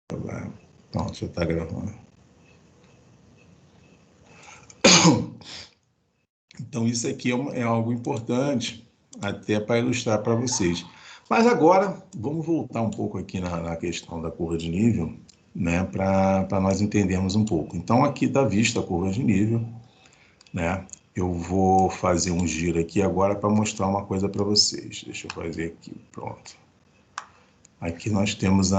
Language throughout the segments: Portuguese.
Pronto, já está gravando. Então, isso aqui é algo importante, até para ilustrar para vocês. Mas agora, vamos voltar um pouco aqui na questão da curva de nível, né, para nós entendermos um pouco. Então, aqui está vista a curva de nível, né? Eu vou fazer um giro aqui agora para mostrar uma coisa para vocês. Deixa eu fazer aqui, pronto. Aqui nós temos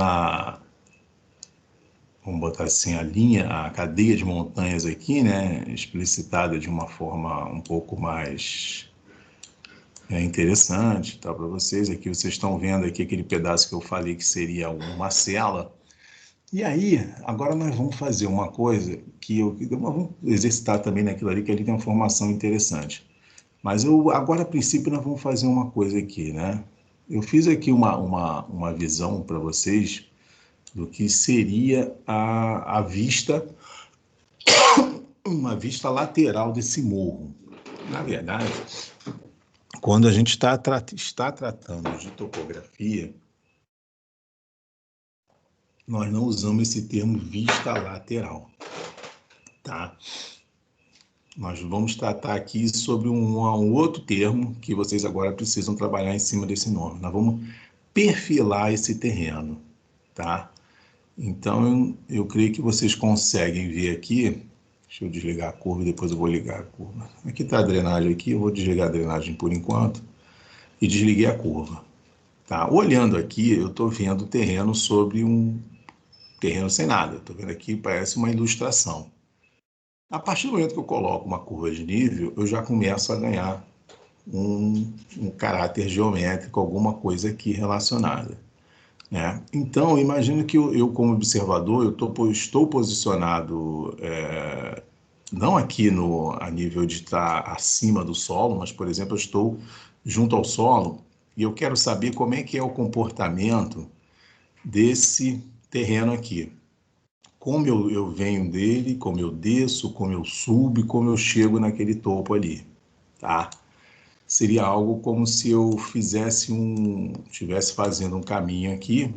vamos botar assim, a cadeia de montanhas aqui, né, explicitada de uma forma um pouco mais interessante, tá, para vocês. Aqui vocês estão vendo aqui aquele pedaço que eu falei que seria uma cela. E aí, agora nós vamos fazer uma coisa vamos exercitar também naquilo ali, que ali tem uma formação interessante. Mas agora, a princípio, nós vamos fazer uma coisa aqui, né? Eu fiz aqui uma visão para vocês do que seria a vista, uma vista lateral desse morro. Na verdade, quando a gente está tratando de topografia, nós não usamos esse termo vista lateral, tá? Nós vamos tratar aqui sobre um outro termo que vocês agora precisam trabalhar em cima desse nome. Nós vamos perfilar esse terreno, tá? Então, eu creio que vocês conseguem ver aqui. Deixa eu desligar a curva e depois eu vou ligar a curva. Aqui está a drenagem aqui, eu vou desligar a drenagem por enquanto e desliguei a curva. Tá? Olhando aqui, eu estou vendo o terreno sobre um terreno sem nada. Estou vendo aqui, parece uma ilustração. A partir do momento que eu coloco uma curva de nível, eu já começo a ganhar um caráter geométrico, alguma coisa aqui relacionada. Né? Então, imagino que eu como observador, estou posicionado, não aqui a nível de estar acima do solo, mas, por exemplo, eu estou junto ao solo e eu quero saber como é que é o comportamento desse terreno aqui. Como eu venho dele, como eu desço, como eu subo, como eu chego naquele topo ali, tá? Seria algo como se eu estivesse fazendo um caminho aqui.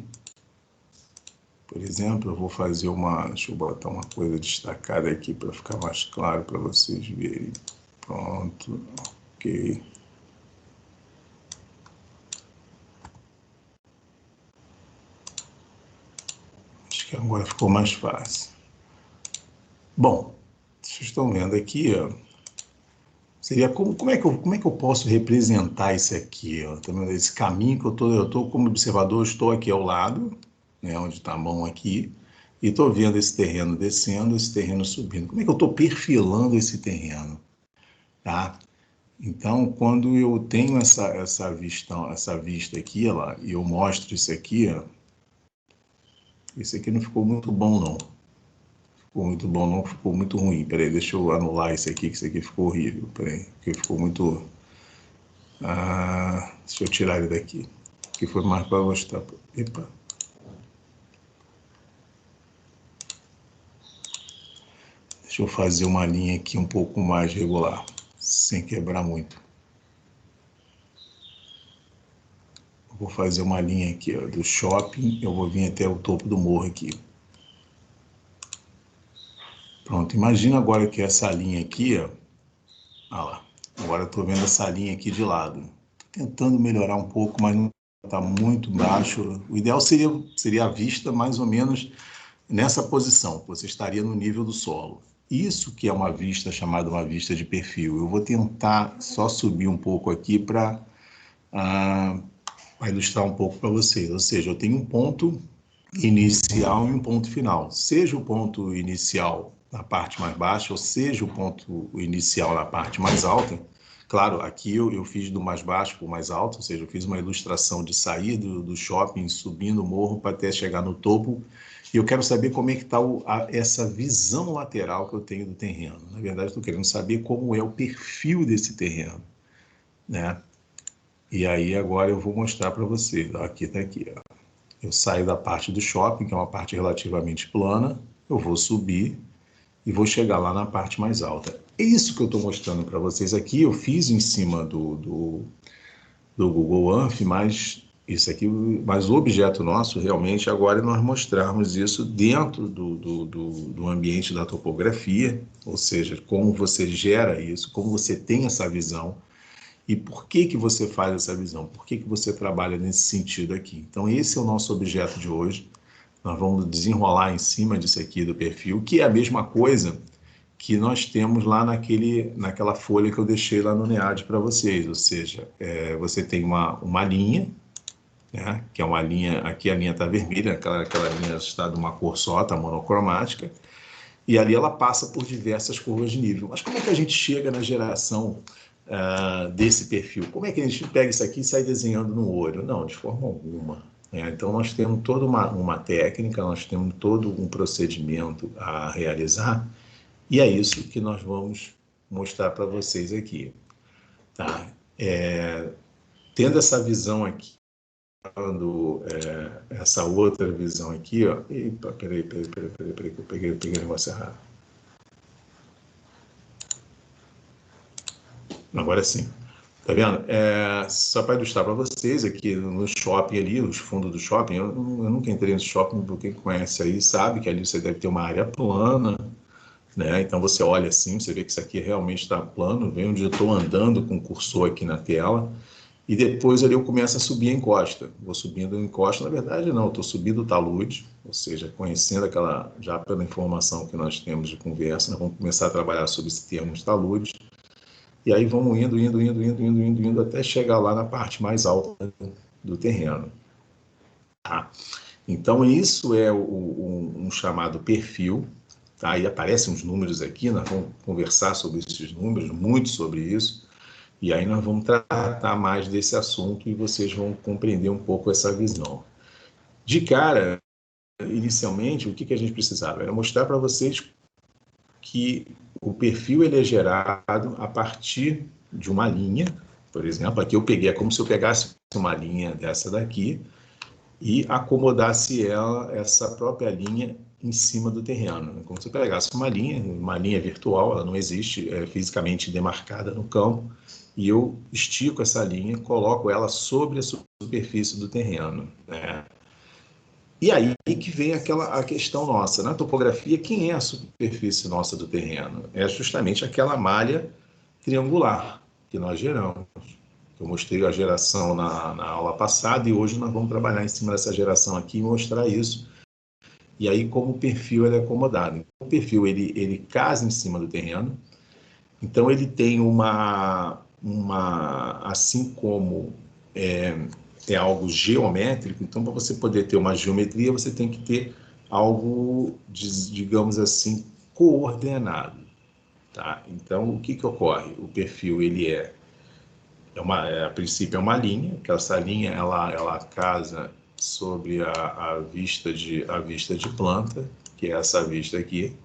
Por exemplo, eu vou fazer deixa eu botar uma coisa destacada aqui para ficar mais claro para vocês verem. Pronto, ok. Acho que agora ficou mais fácil. Bom, vocês estão vendo aqui, ó, seria como é que eu posso representar isso aqui, ó? Tá vendo? Esse caminho que eu tô como observador, estou aqui ao lado, né, onde está a mão aqui, e estou vendo esse terreno descendo, esse terreno subindo. Como é que eu estou perfilando esse terreno? Tá? Então, quando eu tenho essa vista aqui, ó, e eu mostro isso aqui, ó, isso aqui não ficou muito bom, não. Ficou muito bom, não, ficou muito ruim. Peraí, deixa eu anular isso aqui, que isso aqui ficou horrível. Peraí, porque ficou muito... deixa eu tirar ele daqui, que foi mais para mostrar. Epa. Deixa eu fazer uma linha aqui um pouco mais regular, sem quebrar muito. Vou fazer uma linha aqui, ó, do shopping, eu vou vir até o topo do morro aqui. Pronto, imagina agora que essa linha aqui, ó, olha lá, agora eu estou vendo essa linha aqui de lado. Estou tentando melhorar um pouco, mas não está muito baixo. O ideal seria a vista mais ou menos nessa posição, você estaria no nível do solo. Isso que é uma vista chamada uma vista de perfil. Eu vou tentar só subir um pouco aqui para ilustrar um pouco para vocês. Ou seja, eu tenho um ponto inicial e um ponto final. Seja o ponto inicial na parte mais baixa, ou seja o ponto inicial na parte mais alta. Claro, aqui eu fiz do mais baixo para o mais alto, ou seja, eu fiz uma ilustração de sair do shopping, subindo o morro para até chegar no topo. E eu quero saber como é que está essa visão lateral que eu tenho do terreno. Na verdade, estou querendo saber como é o perfil desse terreno, né? E aí agora eu vou mostrar para vocês. Aqui está aqui, ó. Eu saio da parte do shopping, que é uma parte relativamente plana, eu vou subir e vou chegar lá na parte mais alta. É isso que eu estou mostrando para vocês aqui. Eu fiz em cima do Google Earth, mas isso aqui, mas o objeto nosso realmente agora é nós mostrarmos isso dentro do ambiente da topografia, ou seja, como você gera isso, como você tem essa visão e por que que você faz essa visão, por que que você trabalha nesse sentido aqui. Então esse é o nosso objeto de hoje. Nós vamos desenrolar em cima disso aqui do perfil, que é a mesma coisa que nós temos lá naquela folha que eu deixei lá no NEAD para vocês, ou seja, você tem uma linha, né, que é uma linha, aqui a linha está vermelha, aquela linha está de uma cor só, está monocromática, e ali ela passa por diversas curvas de nível. Mas como é que a gente chega na geração desse perfil? Como é que a gente pega isso aqui e sai desenhando no olho? Não, de forma alguma. Então, nós temos toda uma técnica, nós temos todo um procedimento a realizar, e é isso que nós vamos mostrar para vocês aqui. Tá? Tendo essa visão aqui, essa outra visão aqui, ó. Epa, peraí, que eu peguei o negócio errado. Agora sim. Tá vendo? Só para ilustrar para vocês, aqui no shopping ali, os fundos do shopping, eu nunca entrei no shopping, quem conhece aí sabe que ali você deve ter uma área plana, né? Então você olha assim, você vê que isso aqui realmente está plano, vem onde eu estou andando com o cursor aqui na tela, e depois ali eu começo a subir a encosta. Vou subindo a encosta, na verdade não, estou subindo o talude, ou seja, conhecendo já pela informação que nós temos de conversa, nós vamos começar a trabalhar sobre esse termo de talude. E aí vamos indo até chegar lá na parte mais alta do terreno. Tá? Então, isso é um chamado perfil. Tá? Aí aparecem uns números aqui, nós vamos conversar sobre esses números, muito sobre isso. E aí nós vamos tratar mais desse assunto e vocês vão compreender um pouco essa visão. De cara, inicialmente, o que a gente precisava? Era mostrar para vocês que o perfil ele é gerado a partir de uma linha, por exemplo, aqui eu peguei, é como se eu pegasse uma linha dessa daqui e acomodasse essa própria linha em cima do terreno. Como se eu pegasse uma linha virtual, ela não existe fisicamente demarcada no campo, e eu estico essa linha, coloco ela sobre a superfície do terreno, né? E aí que vem a questão nossa. Na topografia, quem é a superfície nossa do terreno? É justamente aquela malha triangular que nós geramos. Eu mostrei a geração na aula passada e hoje nós vamos trabalhar em cima dessa geração aqui e mostrar isso. E aí como o perfil ele é acomodado. Então, o perfil ele casa em cima do terreno. Então ele tem assim como é algo geométrico, então para você poder ter uma geometria, você tem que ter algo, digamos assim, coordenado. Tá? Então, o que ocorre? O perfil, ele a princípio é uma linha, que essa linha, ela casa sobre a vista de planta, que é essa vista aqui.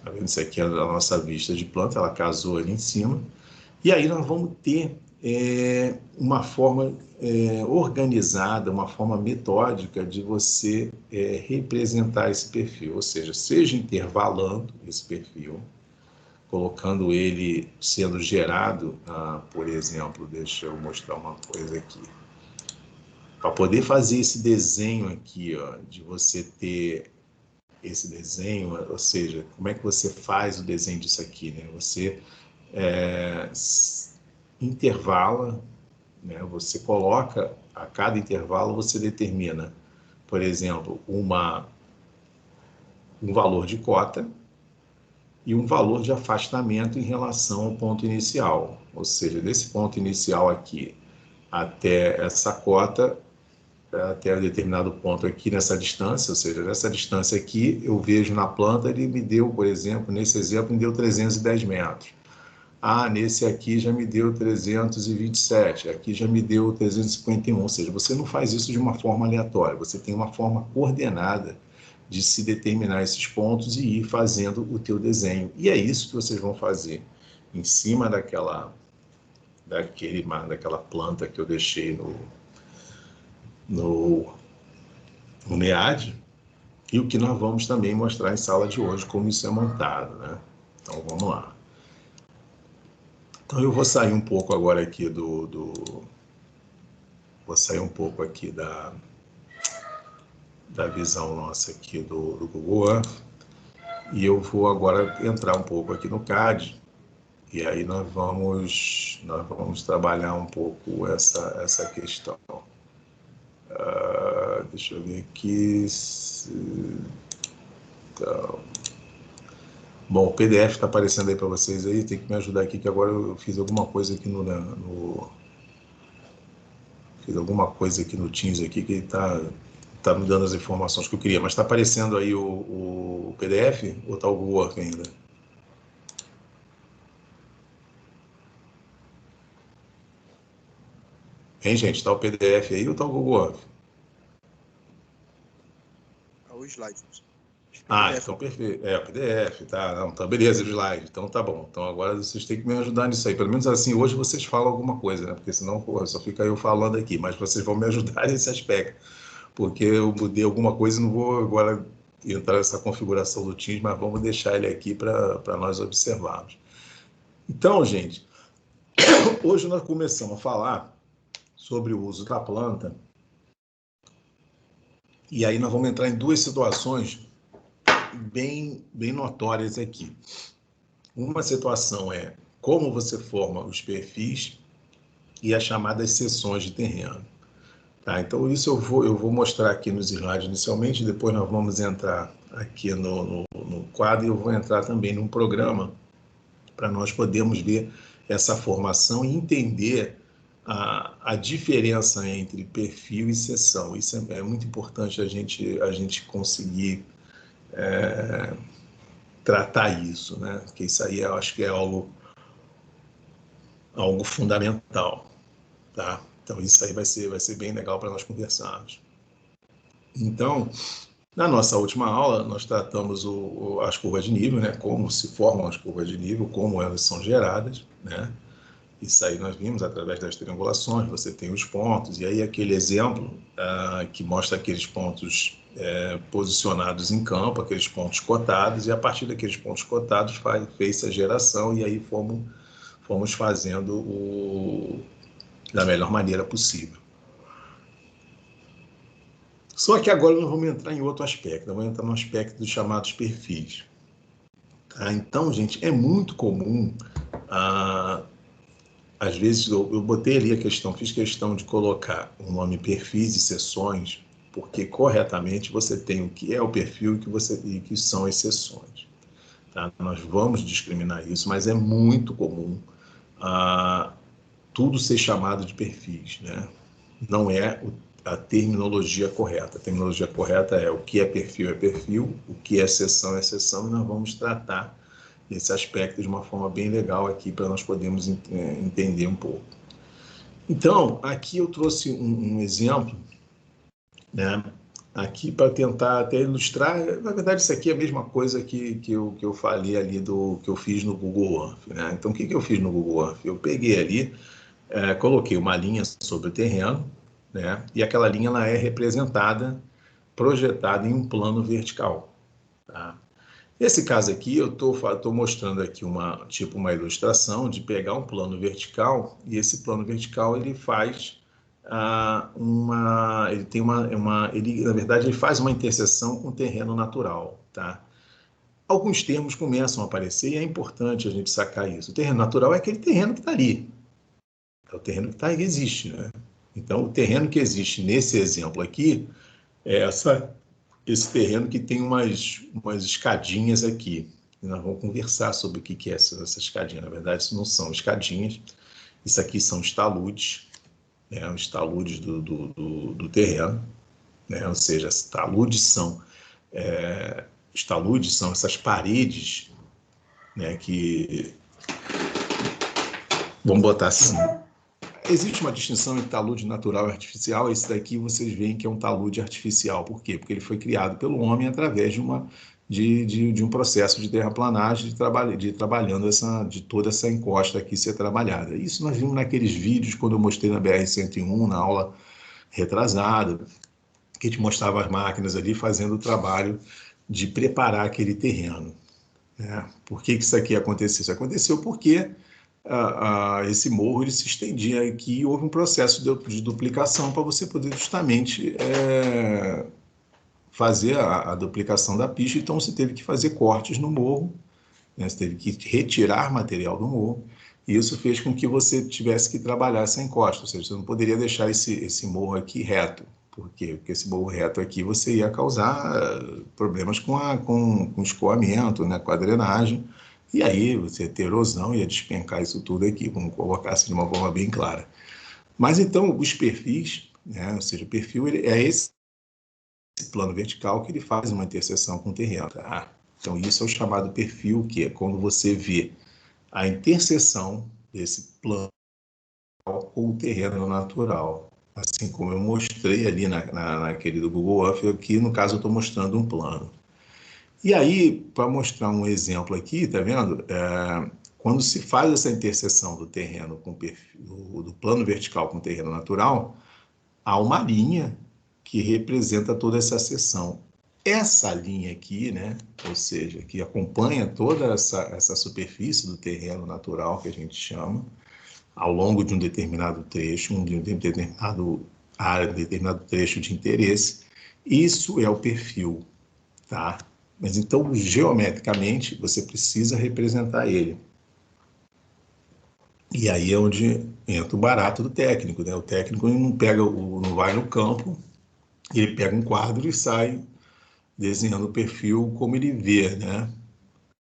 Tá vendo? Isso aqui é a nossa vista de planta, ela casou ali em cima. E aí nós vamos ter uma forma organizada, uma forma metódica de você representar esse perfil, ou seja intervalando esse perfil, colocando ele sendo gerado, por exemplo, deixa eu mostrar uma coisa aqui. Para poder fazer esse desenho aqui, ó, de você ter esse desenho, ou seja, como é que você faz o desenho disso aqui, né? Você intervala, né? Você coloca, a cada intervalo você determina, por exemplo, um valor de cota e um valor de afastamento em relação ao ponto inicial. Ou seja, desse ponto inicial aqui até essa cota, até um determinado ponto aqui nessa distância, ou seja, nessa distância aqui, eu vejo na planta, ele me deu, por exemplo, nesse exemplo, me deu 310 metros. Nesse aqui já me deu 327, aqui já me deu 351, ou seja, você não faz isso de uma forma aleatória, você tem uma forma coordenada de se determinar esses pontos e ir fazendo o teu desenho. E é isso que vocês vão fazer em cima daquela planta que eu deixei no NEAD, e o que nós vamos também mostrar em sala de hoje, como isso é montado, né? Então, vamos lá. Então, eu vou sair um pouco agora aqui Vou sair um pouco aqui da visão nossa aqui do Google Earth, e eu vou agora entrar um pouco aqui no CAD, e aí nós vamos trabalhar um pouco essa questão. Deixa eu ver aqui. Então, bom, o PDF está aparecendo aí para vocês aí, tem que me ajudar aqui, que agora eu fiz alguma coisa aqui fiz alguma coisa aqui no Teams aqui que tá me dando as informações que eu queria, mas está aparecendo aí o PDF ou está o Google Earth ainda? Hein, gente? Está o PDF aí ou está o Google Earth? O slide. Então perfeito. O PDF, tá? Não, tá beleza, o slide. Então tá bom. Então agora vocês têm que me ajudar nisso aí. Pelo menos assim, hoje vocês falam alguma coisa, né? Porque senão, porra, só fica eu falando aqui. Mas vocês vão me ajudar nesse aspecto. Porque eu mudei alguma coisa e não vou agora entrar nessa configuração do Teams, mas vamos deixar ele aqui para nós observarmos. Então, gente, hoje nós começamos a falar sobre o uso da planta. E aí nós vamos entrar em duas situações bem notórias aqui. Uma situação é como você forma os perfis e as chamadas seções de terreno. Tá, então isso eu vou mostrar aqui nos slides inicialmente, depois nós vamos entrar aqui no quadro e eu vou entrar também num programa para nós podermos ver essa formação e entender a diferença entre perfil e seção. Isso é muito importante a gente conseguir tratar isso, né? Porque isso aí eu acho que é algo fundamental, tá? Então isso aí vai ser bem legal para nós conversarmos. Então, na nossa última aula, nós tratamos as curvas de nível, né? Como se formam as curvas de nível, como elas são geradas, né? Isso aí nós vimos através das triangulações, você tem os pontos, e aí aquele exemplo que mostra aqueles pontos posicionados em campo, aqueles pontos cotados, e a partir daqueles pontos cotados fez a geração, e aí fomos fazendo da melhor maneira possível. Só que agora nós vamos entrar em outro aspecto, nós vamos entrar no aspecto dos chamados perfis. Tá? Então, gente, é muito comum, às vezes eu botei ali a questão, fiz questão de colocar o nome perfis e seções, porque corretamente você tem o que é o perfil e que são as seções. Tá? Nós vamos discriminar isso, mas é muito comum tudo ser chamado de perfis, né? Não é a terminologia correta. A terminologia correta é o que é perfil, o que é seção, e nós vamos tratar esse aspecto de uma forma bem legal aqui para nós podermos entender um pouco. Então, aqui eu trouxe um exemplo, né? Aqui para tentar até ilustrar, na verdade isso aqui é a mesma coisa que eu falei ali que eu fiz no Google Earth, né? Então, o que eu fiz no Google Earth? Eu peguei ali, coloquei uma linha sobre o terreno, né? E aquela linha ela é representada, projetada em um plano vertical. Tá? Nesse caso aqui, eu estou mostrando aqui uma ilustração de pegar um plano vertical, e esse plano vertical ele faz na verdade, ele faz uma interseção com o terreno natural. Tá? Alguns termos começam a aparecer e é importante a gente sacar isso. O terreno natural é aquele terreno que está ali. É o terreno que está aí, existe, né? Então, o terreno que existe nesse exemplo aqui é esse terreno que tem umas escadinhas aqui. E nós vamos conversar sobre o que é essa escadinha. Na verdade, isso não são escadinhas, isso aqui são os taludes, né? Os taludes do terreno, né? Ou seja, os taludes são essas paredes, né? Que, vamos botar assim, existe uma distinção entre talude natural e artificial. Esse daqui vocês veem que é um talude artificial. Por quê? Porque ele foi criado pelo homem através de um processo de terraplanagem, trabalhando de toda essa encosta aqui ser trabalhada. Isso nós vimos naqueles vídeos, quando eu mostrei na BR-101, na aula retrasada, que te mostrava as máquinas ali fazendo o trabalho de preparar aquele terreno. Né? Por que isso aqui aconteceu? Isso aconteceu porque esse morro ele se estendia aqui e houve um processo de duplicação para você poder justamente fazer a duplicação da pista. Então você teve que fazer cortes no morro, né? Você teve que retirar material do morro, e isso fez com que você tivesse que trabalhar essa encosta, ou seja, você não poderia deixar esse morro aqui reto. Por quê? Porque esse morro reto aqui você ia causar problemas com escoamento, né? Com a drenagem, e aí você ia ter erosão, ia despencar isso tudo aqui, vamos colocar assim de uma forma bem clara. Mas então os perfis, né? Ou seja, o perfil é esse plano vertical que ele faz uma interseção com o terreno. Tá? Então isso é o chamado perfil, que é quando você vê a interseção desse plano com o terreno natural. Assim como eu mostrei ali naquele do Google Earth, aqui no caso eu estou mostrando um plano. E aí, para mostrar um exemplo aqui, tá vendo? Quando se faz essa interseção do terreno com o perfil, do plano vertical com o terreno natural, há uma linha que representa toda essa seção. Essa linha aqui, né, ou seja, que acompanha toda essa superfície do terreno natural, que a gente chama, ao longo de um determinado trecho, de um determinado área, de determinado trecho de interesse, isso é o perfil, tá? Mas então, geometricamente, você precisa representar ele. E aí é onde entra o barato do técnico, né? O técnico não vai no campo, ele pega um quadro e sai desenhando o perfil como ele vê, né?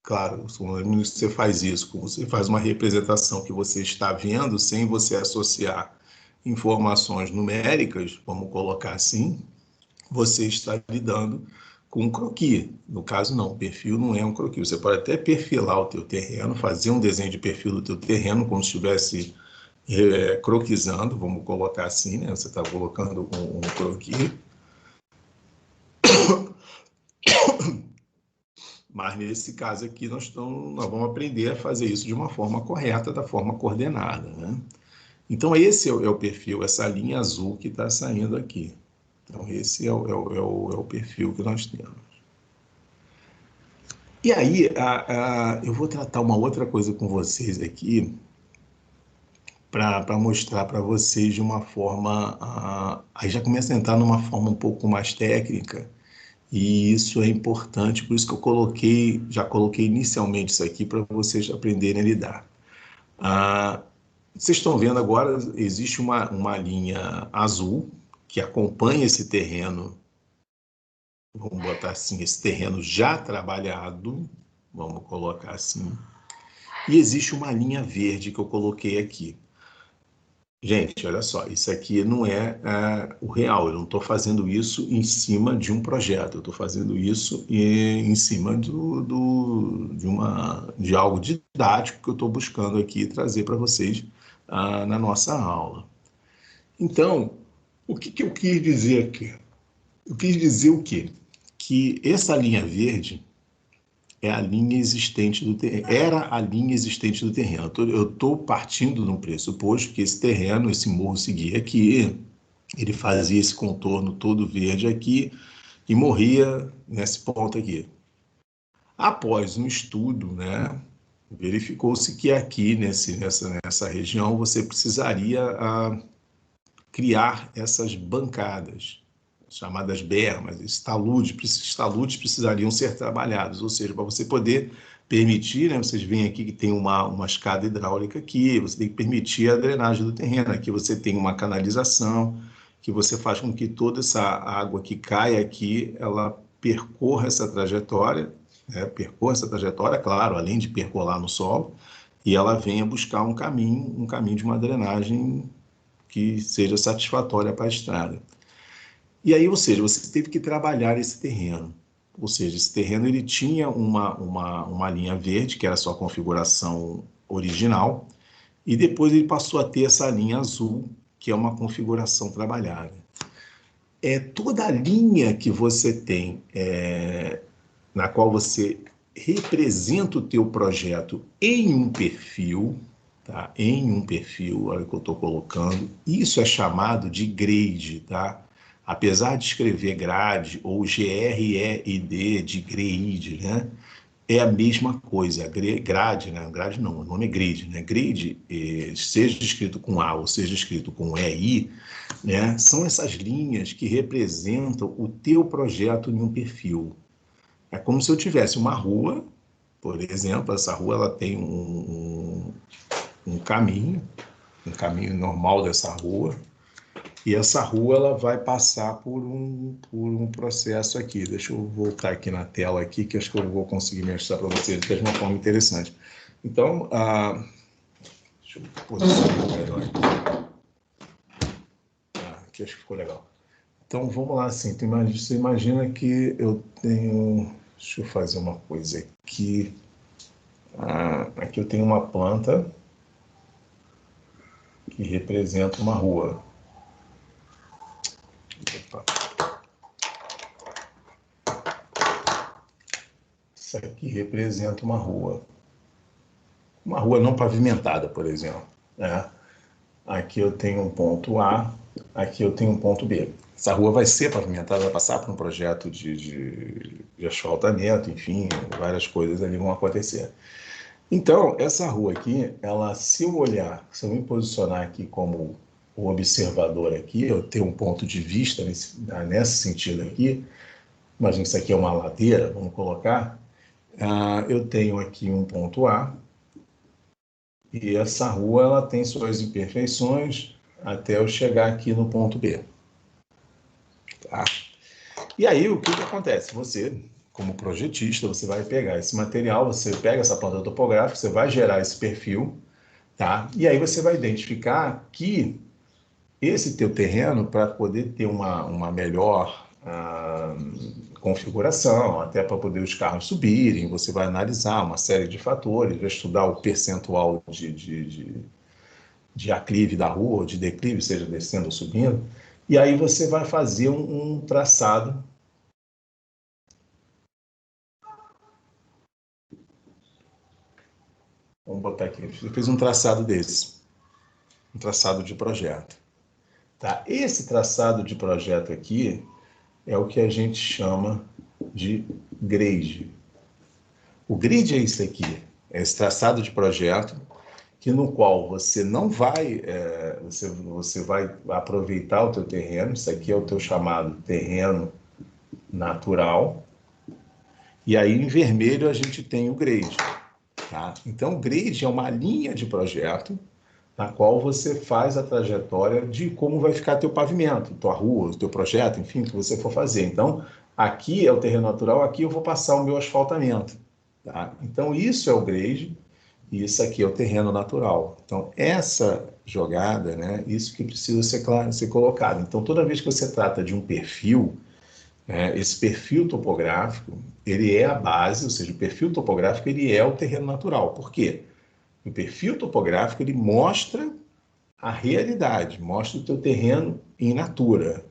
Claro, quando você faz isso, quando você faz uma representação que você está vendo, sem você associar informações numéricas, vamos colocar assim, você está lidando com um croquis. No caso, não, o perfil não é um croquis. Você pode até perfilar o teu terreno, fazer um desenho de perfil do teu terreno, como se estivesse croquisando, vamos colocar assim, né? Você está colocando um croquis. Mas nesse caso aqui, nós vamos aprender a fazer isso de uma forma correta, da forma coordenada, né? Então, esse é o perfil, essa linha azul que está saindo aqui. Então, esse é o perfil que nós temos. E aí, eu vou tratar uma outra coisa com vocês aqui, para mostrar para vocês de uma forma... aí já começa a entrar numa forma um pouco mais técnica, e isso é importante, por isso que eu já coloquei inicialmente isso aqui para vocês aprenderem a lidar. Vocês estão vendo agora, existe uma linha azul que acompanha esse terreno, vamos botar assim, esse terreno já trabalhado, vamos colocar assim, e existe uma linha verde que eu coloquei aqui. Gente, olha só, isso aqui não é o real, eu não estou fazendo isso em cima de um projeto, eu estou fazendo isso em cima de algo didático que eu estou buscando aqui trazer para vocês na nossa aula. Então, o que eu quis dizer aqui? Eu quis dizer o quê? Que essa linha verde é a linha existente do terreno, era a linha existente do terreno. Eu estou partindo de um pressuposto que esse terreno, esse morro seguia aqui, ele fazia esse contorno todo verde aqui e morria nesse ponto aqui. Após um estudo, né, verificou-se que aqui, nessa região, você precisaria criar essas bancadas, chamadas bermas, esses taludes precisariam ser trabalhados, ou seja, para você poder permitir, né, vocês veem aqui que tem uma escada hidráulica aqui, você tem que permitir a drenagem do terreno, aqui você tem uma canalização, que você faz com que toda essa água que cai aqui, ela percorra essa trajetória, claro, além de percolar no solo, e ela venha buscar um caminho de uma drenagem que seja satisfatória para a estrada. E aí, ou seja, você teve que trabalhar esse terreno. Ou seja, esse terreno ele tinha uma linha verde, que era a sua configuração original, e depois ele passou a ter essa linha azul, que é uma configuração trabalhada. Toda a linha que você tem, na qual você representa o teu projeto em um perfil, tá? Em um perfil, olha o que eu estou colocando, isso é chamado de grade, tá? Apesar de escrever grade ou GREID de grade, né? é a mesma coisa. A grade, né? Grade não, o nome é grid, né? Grid, seja escrito com A ou seja escrito com EI, né? São essas linhas que representam o teu projeto em um perfil. É como se eu tivesse uma rua, por exemplo, essa rua ela tem um caminho normal dessa rua, e essa rua ela vai passar por um processo aqui. Deixa eu voltar aqui na tela aqui, que acho que eu vou conseguir mostrar para vocês de uma forma interessante. Então, deixa eu posicionar melhor aqui. Aqui acho que ficou legal. Então, vamos lá, assim, você imagina que eu tenho... Deixa eu fazer uma coisa aqui. Aqui eu tenho uma planta que representa uma rua. Opa. Isso aqui representa uma rua. Uma rua não pavimentada, por exemplo, né? Aqui eu tenho um ponto A, aqui eu tenho um ponto B. Essa rua vai ser pavimentada, vai passar por um projeto de asfaltamento, enfim, várias coisas ali vão acontecer. Então, essa rua aqui, ela, se eu olhar, se eu me posicionar aqui como o observador aqui, eu tenho um ponto de vista nesse sentido aqui, imagina que isso aqui é uma ladeira, vamos colocar, eu tenho aqui um ponto A, e essa rua ela tem suas imperfeições até eu chegar aqui no ponto B. Tá? E aí, o que acontece? Você, como projetista, você vai pegar esse material, você pega essa planta topográfica, você vai gerar esse perfil, tá? E aí você vai identificar que esse teu terreno, para poder ter uma melhor configuração, até para poder os carros subirem, você vai analisar uma série de fatores, vai estudar o percentual de aclive da rua, de declive, seja descendo ou subindo, e aí você vai fazer um traçado. Vamos botar aqui, você fez um traçado desse, um traçado de projeto. Tá? Esse traçado de projeto aqui é o que a gente chama de grade. O grid é isso aqui, é esse traçado de projeto, que no qual você não vai, você vai aproveitar o teu terreno, isso aqui é o teu chamado terreno natural, e aí em vermelho a gente tem o grade. Tá? Então o grade é uma linha de projeto na qual você faz a trajetória de como vai ficar teu pavimento, tua rua, teu projeto, enfim, o que você for fazer. Então, aqui é o terreno natural, aqui eu vou passar o meu asfaltamento. Tá? Então, isso é o grade e isso aqui é o terreno natural. Então, essa jogada, né, isso que precisa ser colocado. Então, toda vez que você trata de um perfil, esse perfil topográfico, ele é a base, ou seja, o perfil topográfico ele é o terreno natural. Por quê? O perfil topográfico ele mostra a realidade, mostra o teu terreno in natura.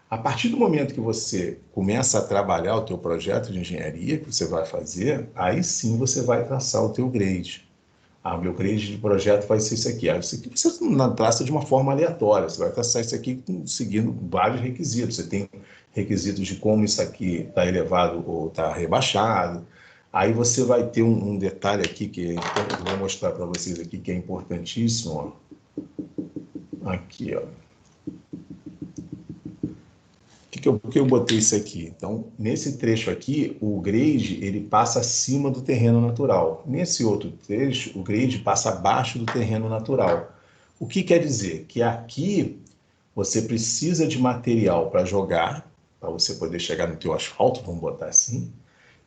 A partir do momento que você começa a trabalhar o teu projeto de engenharia que você vai fazer, aí sim você vai traçar o teu grade. Meu grade de projeto vai ser isso aqui. Isso aqui você não traça de uma forma aleatória, você vai traçar isso aqui seguindo vários requisitos. Você tem requisitos de como isso aqui está elevado ou está rebaixado. Aí você vai ter um detalhe aqui que eu vou mostrar para vocês aqui que é importantíssimo. Ó. Aqui, ó. Por que eu botei isso aqui? Então, nesse trecho aqui, o grade ele passa acima do terreno natural. Nesse outro trecho, o grade passa abaixo do terreno natural. O que quer dizer? Que aqui você precisa de material para jogar, para você poder chegar no teu asfalto, vamos botar assim.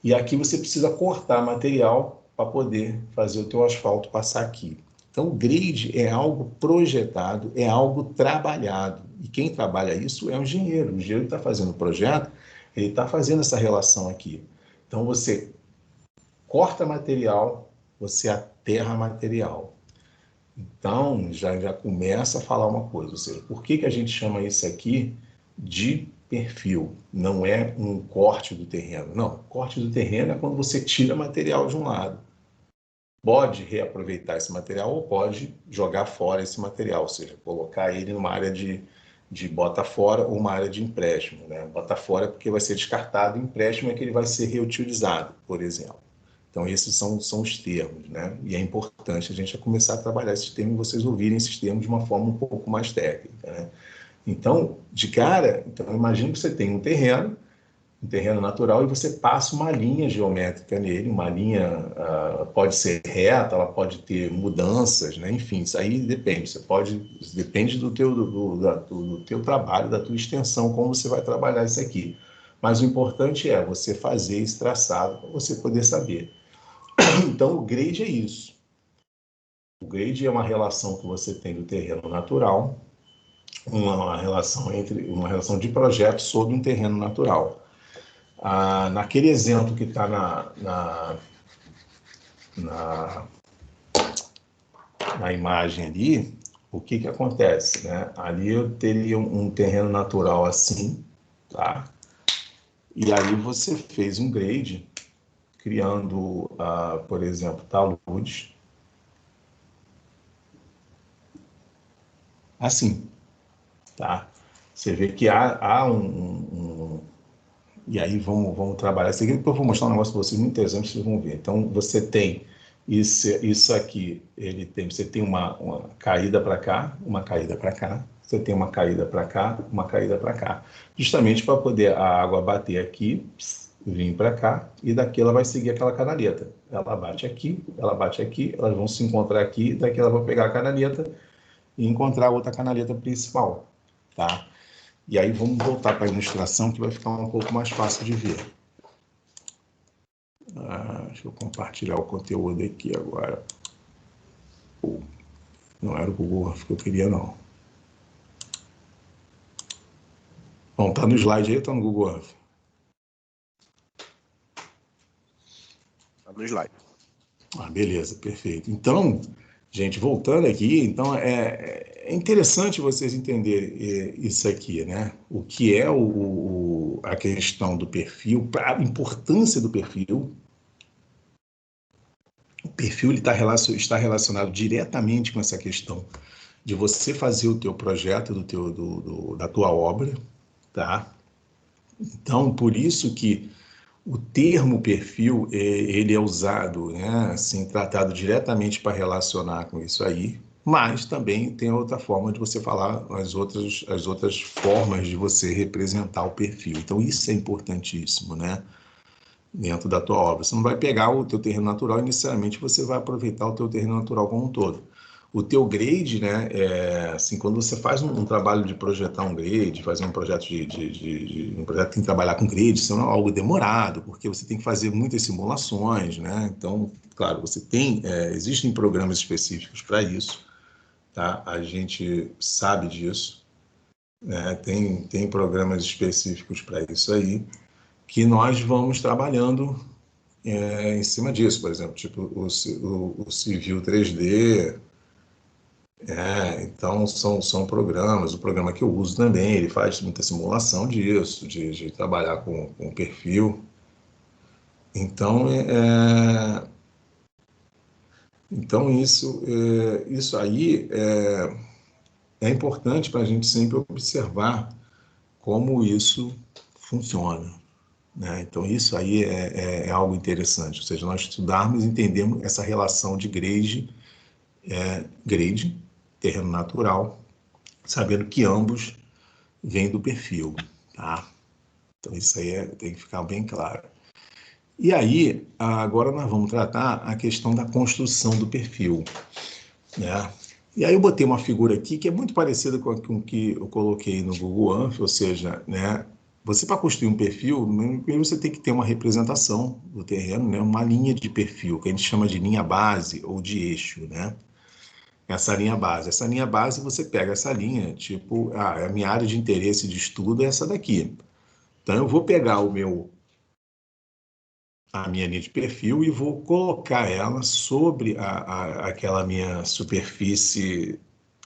E aqui você precisa cortar material para poder fazer o teu asfalto passar aqui. Então, o grade é algo projetado, é algo trabalhado. E quem trabalha isso é o engenheiro. O engenheiro está fazendo o projeto, ele está fazendo essa relação aqui. Então, você corta material, você aterra material. Então, já começa a falar uma coisa. Ou seja, por que a gente chama isso aqui de perfil? Não é um corte do terreno. Não, corte do terreno é quando você tira material de um lado. Pode reaproveitar esse material ou pode jogar fora esse material, ou seja, colocar ele numa área de bota fora ou uma área de empréstimo. Né? Bota fora porque vai ser descartado, empréstimo é que ele vai ser reutilizado, por exemplo. Então, esses são os termos, né? E é importante a gente começar a trabalhar esses termos e vocês ouvirem esses termos de uma forma um pouco mais técnica, né? Então, de cara, imagina que você tem um terreno natural, e você passa uma linha geométrica nele, uma linha, pode ser reta, ela pode ter mudanças, né? Enfim, isso aí depende, depende do teu trabalho, da tua extensão, como você vai trabalhar isso aqui. Mas o importante é você fazer esse traçado para você poder saber. Então, o grade é isso. O grade é uma relação que você tem do terreno natural, uma relação de projeto sobre um terreno natural. Naquele exemplo que está na imagem ali, o que acontece, né? Ali eu teria um terreno natural assim, tá? E aí você fez um grade, criando, por exemplo, taludes, assim, tá? Você vê que há e aí vamos trabalhar isso aqui, depois eu vou mostrar um negócio para vocês muito interessante, vocês vão ver. Então, você tem isso aqui, você tem uma caída para cá, uma caída para cá, você tem uma caída para cá, uma caída para cá. Justamente para poder a água bater aqui, vir para cá, e daqui ela vai seguir aquela canaleta. Ela bate aqui, elas vão se encontrar aqui, daqui ela vai pegar a canaleta e encontrar a outra canaleta principal, tá? E aí vamos voltar para a ilustração, que vai ficar um pouco mais fácil de ver. Deixa eu compartilhar o conteúdo aqui agora. Não era o Google Earth que eu queria, não. Bom, tá no slide aí ou tá no Google Earth? Tá no slide. Beleza, perfeito. Então, gente, voltando aqui, então é interessante vocês entenderem isso aqui, né? O que é a questão do perfil, a importância do perfil. O perfil ele está relacionado diretamente com essa questão de você fazer o teu projeto da tua obra, tá? Então, por isso que o termo perfil, ele é usado, né, assim, tratado diretamente para relacionar com isso aí, mas também tem outra forma de você falar as outras formas de você representar o perfil. Então, isso é importantíssimo, né, dentro da tua obra. Você não vai pegar o teu terreno natural e necessariamente você vai aproveitar o teu terreno natural como um todo. O teu grade, né, assim, quando você faz um trabalho de projetar um grade, fazer um projeto um projeto que tem que trabalhar com grade, isso é algo demorado, porque você tem que fazer muitas simulações, né? Então, claro, existem programas específicos para isso, tá? A gente sabe disso, né? Tem programas específicos para isso aí, que nós vamos trabalhando em cima disso, por exemplo, tipo o Civil 3D. Então são programas, o programa que eu uso também, ele faz muita simulação disso, de trabalhar com perfil. Então, então isso aí é importante para a gente sempre observar como isso funciona, né? Então isso aí é algo interessante, ou seja, nós estudarmos e entendermos essa relação de grade, terreno natural, sabendo que ambos vêm do perfil, tá? Então isso aí tem que ficar bem claro. E aí, agora nós vamos tratar a questão da construção do perfil, né? E aí eu botei uma figura aqui que é muito parecida com o que eu coloquei no Google Earth, ou seja, né, você para construir um perfil, primeiro você tem que ter uma representação do terreno, né, uma linha de perfil, que a gente chama de linha base ou de eixo, né? Essa linha base. Essa linha base, você pega essa linha, tipo, a minha área de interesse de estudo é essa daqui. Então, eu vou pegar a minha linha de perfil e vou colocar ela sobre aquela minha superfície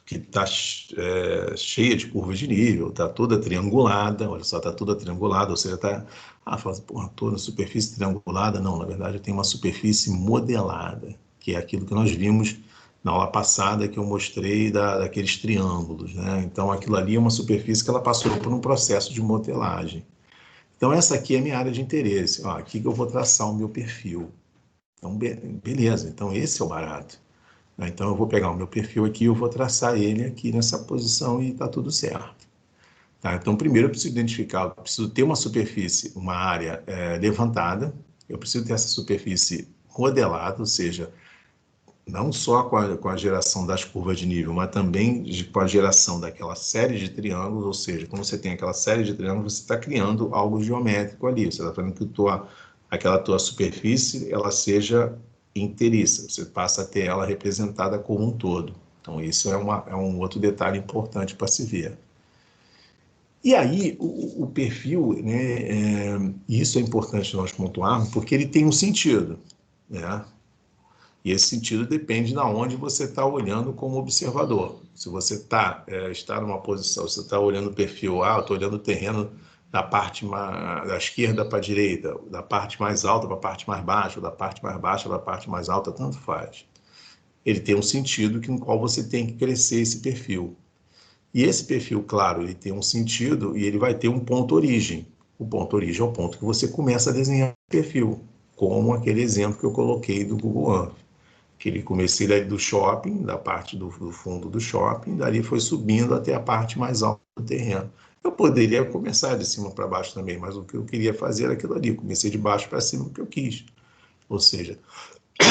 que está cheia de curvas de nível, está toda triangulada, olha só, está toda triangulada, ou seja, está... fala assim, porra, toda superfície triangulada. Não, na verdade, eu tenho uma superfície modelada, que é aquilo que nós vimos na aula passada, que eu mostrei daqueles triângulos, né? Então, aquilo ali é uma superfície que ela passou por um processo de modelagem. Então, essa aqui é a minha área de interesse. Aqui que eu vou traçar o meu perfil, Então, beleza, então esse é o barato. Então, eu vou pegar o meu perfil aqui, eu vou traçar ele aqui nessa posição e está tudo certo. Tá? Então, primeiro eu preciso identificar, eu preciso ter uma superfície, uma área levantada, eu preciso ter essa superfície modelada, ou seja, não só com a geração das curvas de nível, mas também com a geração daquela série de triângulos, ou seja, quando você tem aquela série de triângulos, você está criando algo geométrico ali, você está fazendo que aquela tua superfície ela seja inteiriça, você passa a ter ela representada como um todo. Então, isso é um outro detalhe importante para se ver. E aí, o perfil, né, isso é importante nós pontuarmos, porque ele tem um sentido, né? E esse sentido depende de onde você está olhando como observador. Se você está numa posição, você está olhando o perfil, eu estou olhando o terreno da parte da esquerda para a direita, da parte mais alta para a parte mais baixa, ou da parte mais baixa para a parte mais alta, tanto faz. Ele tem um sentido no qual você tem que crescer esse perfil. E esse perfil, claro, ele tem um sentido e ele vai ter um ponto origem. O ponto origem é o ponto que você começa a desenhar o perfil, como aquele exemplo que eu coloquei do Google Earth. Que ele comecei ali do shopping, da parte do fundo do shopping, dali foi subindo até a parte mais alta do terreno. Eu poderia começar de cima para baixo também, mas o que eu queria fazer era aquilo ali. Eu comecei de baixo para cima porque eu quis. Ou seja,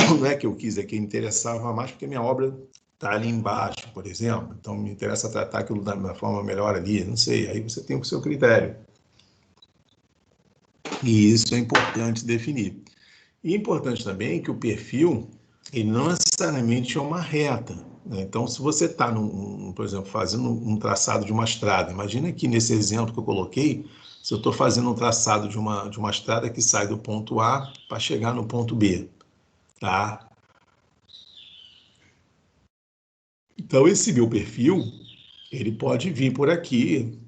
não é que eu quis, é que me interessava mais porque minha obra está ali embaixo, por exemplo. Então, me interessa tratar aquilo da forma melhor ali, não sei. Aí você tem o seu critério. E isso é importante definir. E é importante também que o perfil, ele não necessariamente é uma reta. Né? Então, se você está, por exemplo, fazendo um traçado de uma estrada, imagina que nesse exemplo que eu coloquei, se eu estou fazendo um traçado de uma estrada que sai do ponto A para chegar no ponto B. Tá? Então, esse meu perfil, ele pode vir por aqui,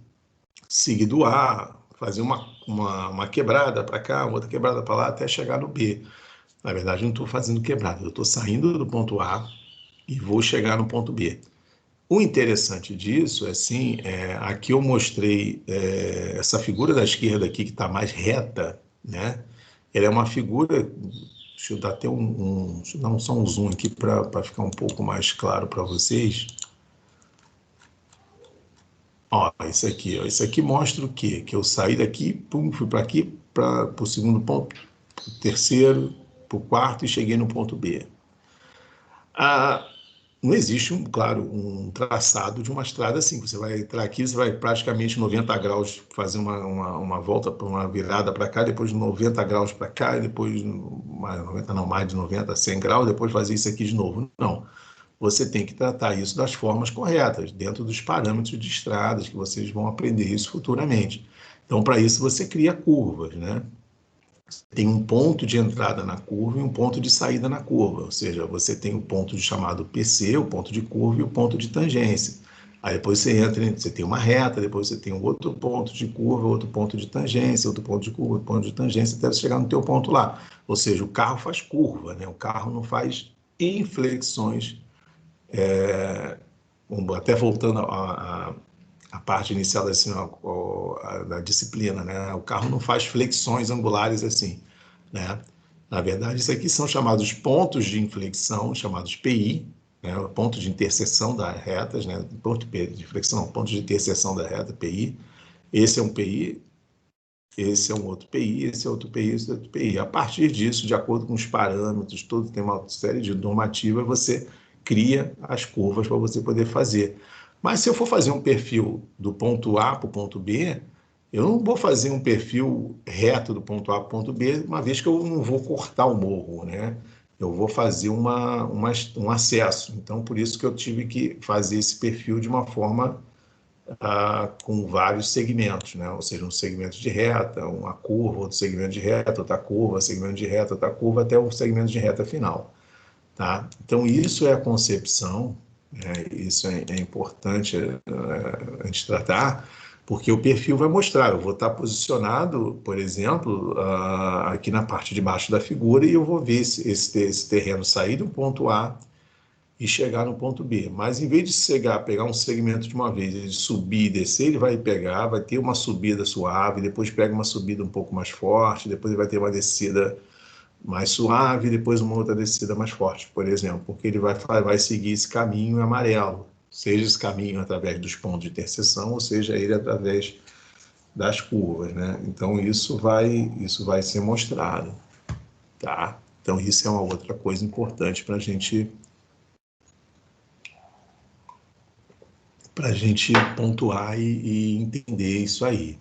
seguir do A, fazer uma quebrada para cá, outra quebrada para lá, até chegar no B. Na verdade, eu não estou fazendo quebrada, eu estou saindo do ponto A e vou chegar no ponto B. O interessante disso é assim, aqui eu mostrei essa figura da esquerda aqui que está mais reta, né? Ela é uma figura, deixa eu dar até deixa eu dar só um zoom aqui para ficar um pouco mais claro para vocês. Ó, isso aqui mostra o quê? Que eu saí daqui, pum, fui para aqui, para o segundo ponto, para o terceiro, para o quarto e cheguei no ponto B. Não existe, claro, um traçado de uma estrada assim. Você vai entrar aqui, você vai praticamente 90 graus fazer uma volta, uma virada para cá, depois 90 graus para cá, e depois mais de 90, 100 graus, depois fazer isso aqui de novo. Não. Você tem que tratar isso das formas corretas, dentro dos parâmetros de estradas, que vocês vão aprender isso futuramente. Então, para isso, você cria curvas, né? Tem um ponto de entrada na curva e um ponto de saída na curva, ou seja, você tem o ponto chamado PC, o ponto de curva e o ponto de tangência. Aí depois você entra, você tem uma reta, depois você tem um outro ponto de curva, outro ponto de tangência, outro ponto de curva, outro ponto de tangência, até você chegar no teu ponto lá. Ou seja, o carro faz curva, né? O carro não faz inflexões, até voltando a parte inicial assim, da disciplina, né? O carro não faz flexões angulares assim, né? Na verdade, isso aqui são chamados pontos de inflexão, chamados PI, né? O ponto de interseção das retas, né? Ponto de inflexão, ponto de interseção da reta, PI. Esse é um PI, esse é um outro PI, esse é outro PI, esse é outro PI. A partir disso, de acordo com os parâmetros, todo tem uma série de normativas, você cria as curvas para você poder fazer. Mas se eu for fazer um perfil do ponto A para o ponto B, eu não vou fazer um perfil reto do ponto A para o ponto B, uma vez que eu não vou cortar o morro, né? Eu vou fazer um acesso. Então, por isso que eu tive que fazer esse perfil de uma forma com vários segmentos, né? Ou seja, um segmento de reta, uma curva, outro segmento de reta, outra curva, segmento de reta, outra curva, até o segmento de reta final. Tá? Então, isso é a concepção, né? Isso é importante a gente tratar, porque o perfil vai mostrar, eu vou estar posicionado, por exemplo, aqui na parte de baixo da figura e eu vou ver esse terreno sair do ponto A e chegar no ponto B. Mas em vez de pegar um segmento de uma vez, ele subir e descer, ele vai ter uma subida suave, depois pega uma subida um pouco mais forte, depois ele vai ter uma descida mais suave, depois uma outra descida mais forte, por exemplo, porque ele vai seguir esse caminho amarelo, seja esse caminho através dos pontos de interseção, ou seja ele através das curvas, né? Então isso vai ser mostrado, tá? Então isso é uma outra coisa importante para a gente pontuar e entender isso aí,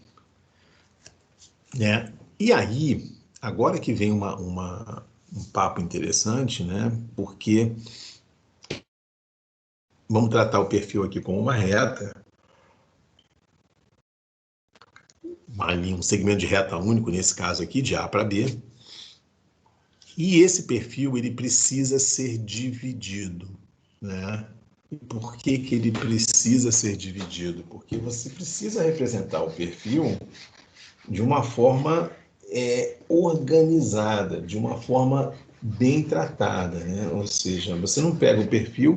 né? E aí, agora que vem um papo interessante, né? Porque vamos tratar o perfil aqui como uma reta, um segmento de reta único, nesse caso aqui, de A para B. E esse perfil, ele precisa ser dividido, né? E por que que ele precisa ser dividido? Porque você precisa representar o perfil de uma forma organizada, de uma forma bem tratada, né? Ou seja, você não pega o perfil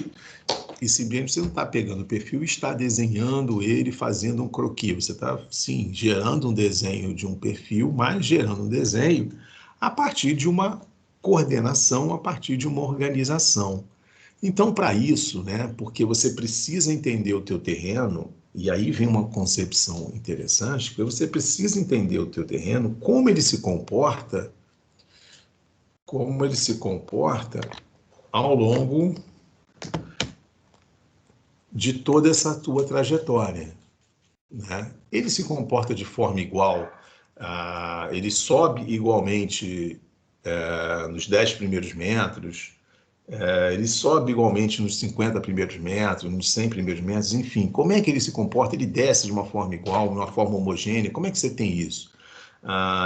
e simplesmente você não está pegando o perfil e está desenhando ele, fazendo um croquis. Você está, sim, gerando um desenho de um perfil, mas gerando um desenho a partir de uma coordenação, a partir de uma organização. Então, para isso, né, porque você precisa entender o teu terreno, e aí vem uma concepção interessante, porque você precisa entender o teu terreno, como ele se comporta ao longo de toda essa tua trajetória, né? Ele se comporta de forma igual, ele sobe igualmente nos 10 primeiros metros, ele sobe igualmente nos 50 primeiros metros, nos 100 primeiros metros, enfim, como é que ele se comporta? Ele desce de uma forma igual, de uma forma homogênea, como é que você tem isso?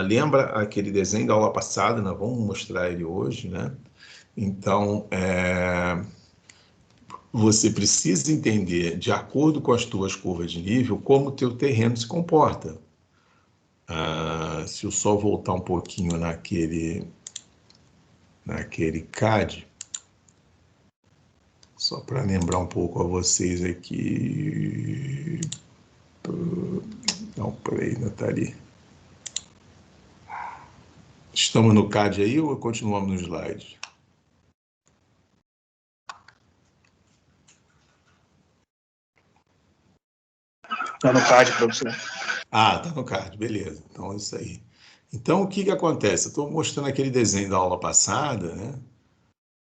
Lembra aquele desenho da aula passada, nós vamos mostrar ele hoje, né? Então, você precisa entender, de acordo com as tuas curvas de nível, como o teu terreno se comporta. Se eu só voltar um pouquinho naquele CAD, só para lembrar um pouco a vocês aqui. Não, peraí, ainda está ali. Estamos no CAD aí ou continuamos no slide? Está no card, professor. Está no CAD, beleza. Então é isso aí. Então, o que acontece? Eu estou mostrando aquele desenho da aula passada, né?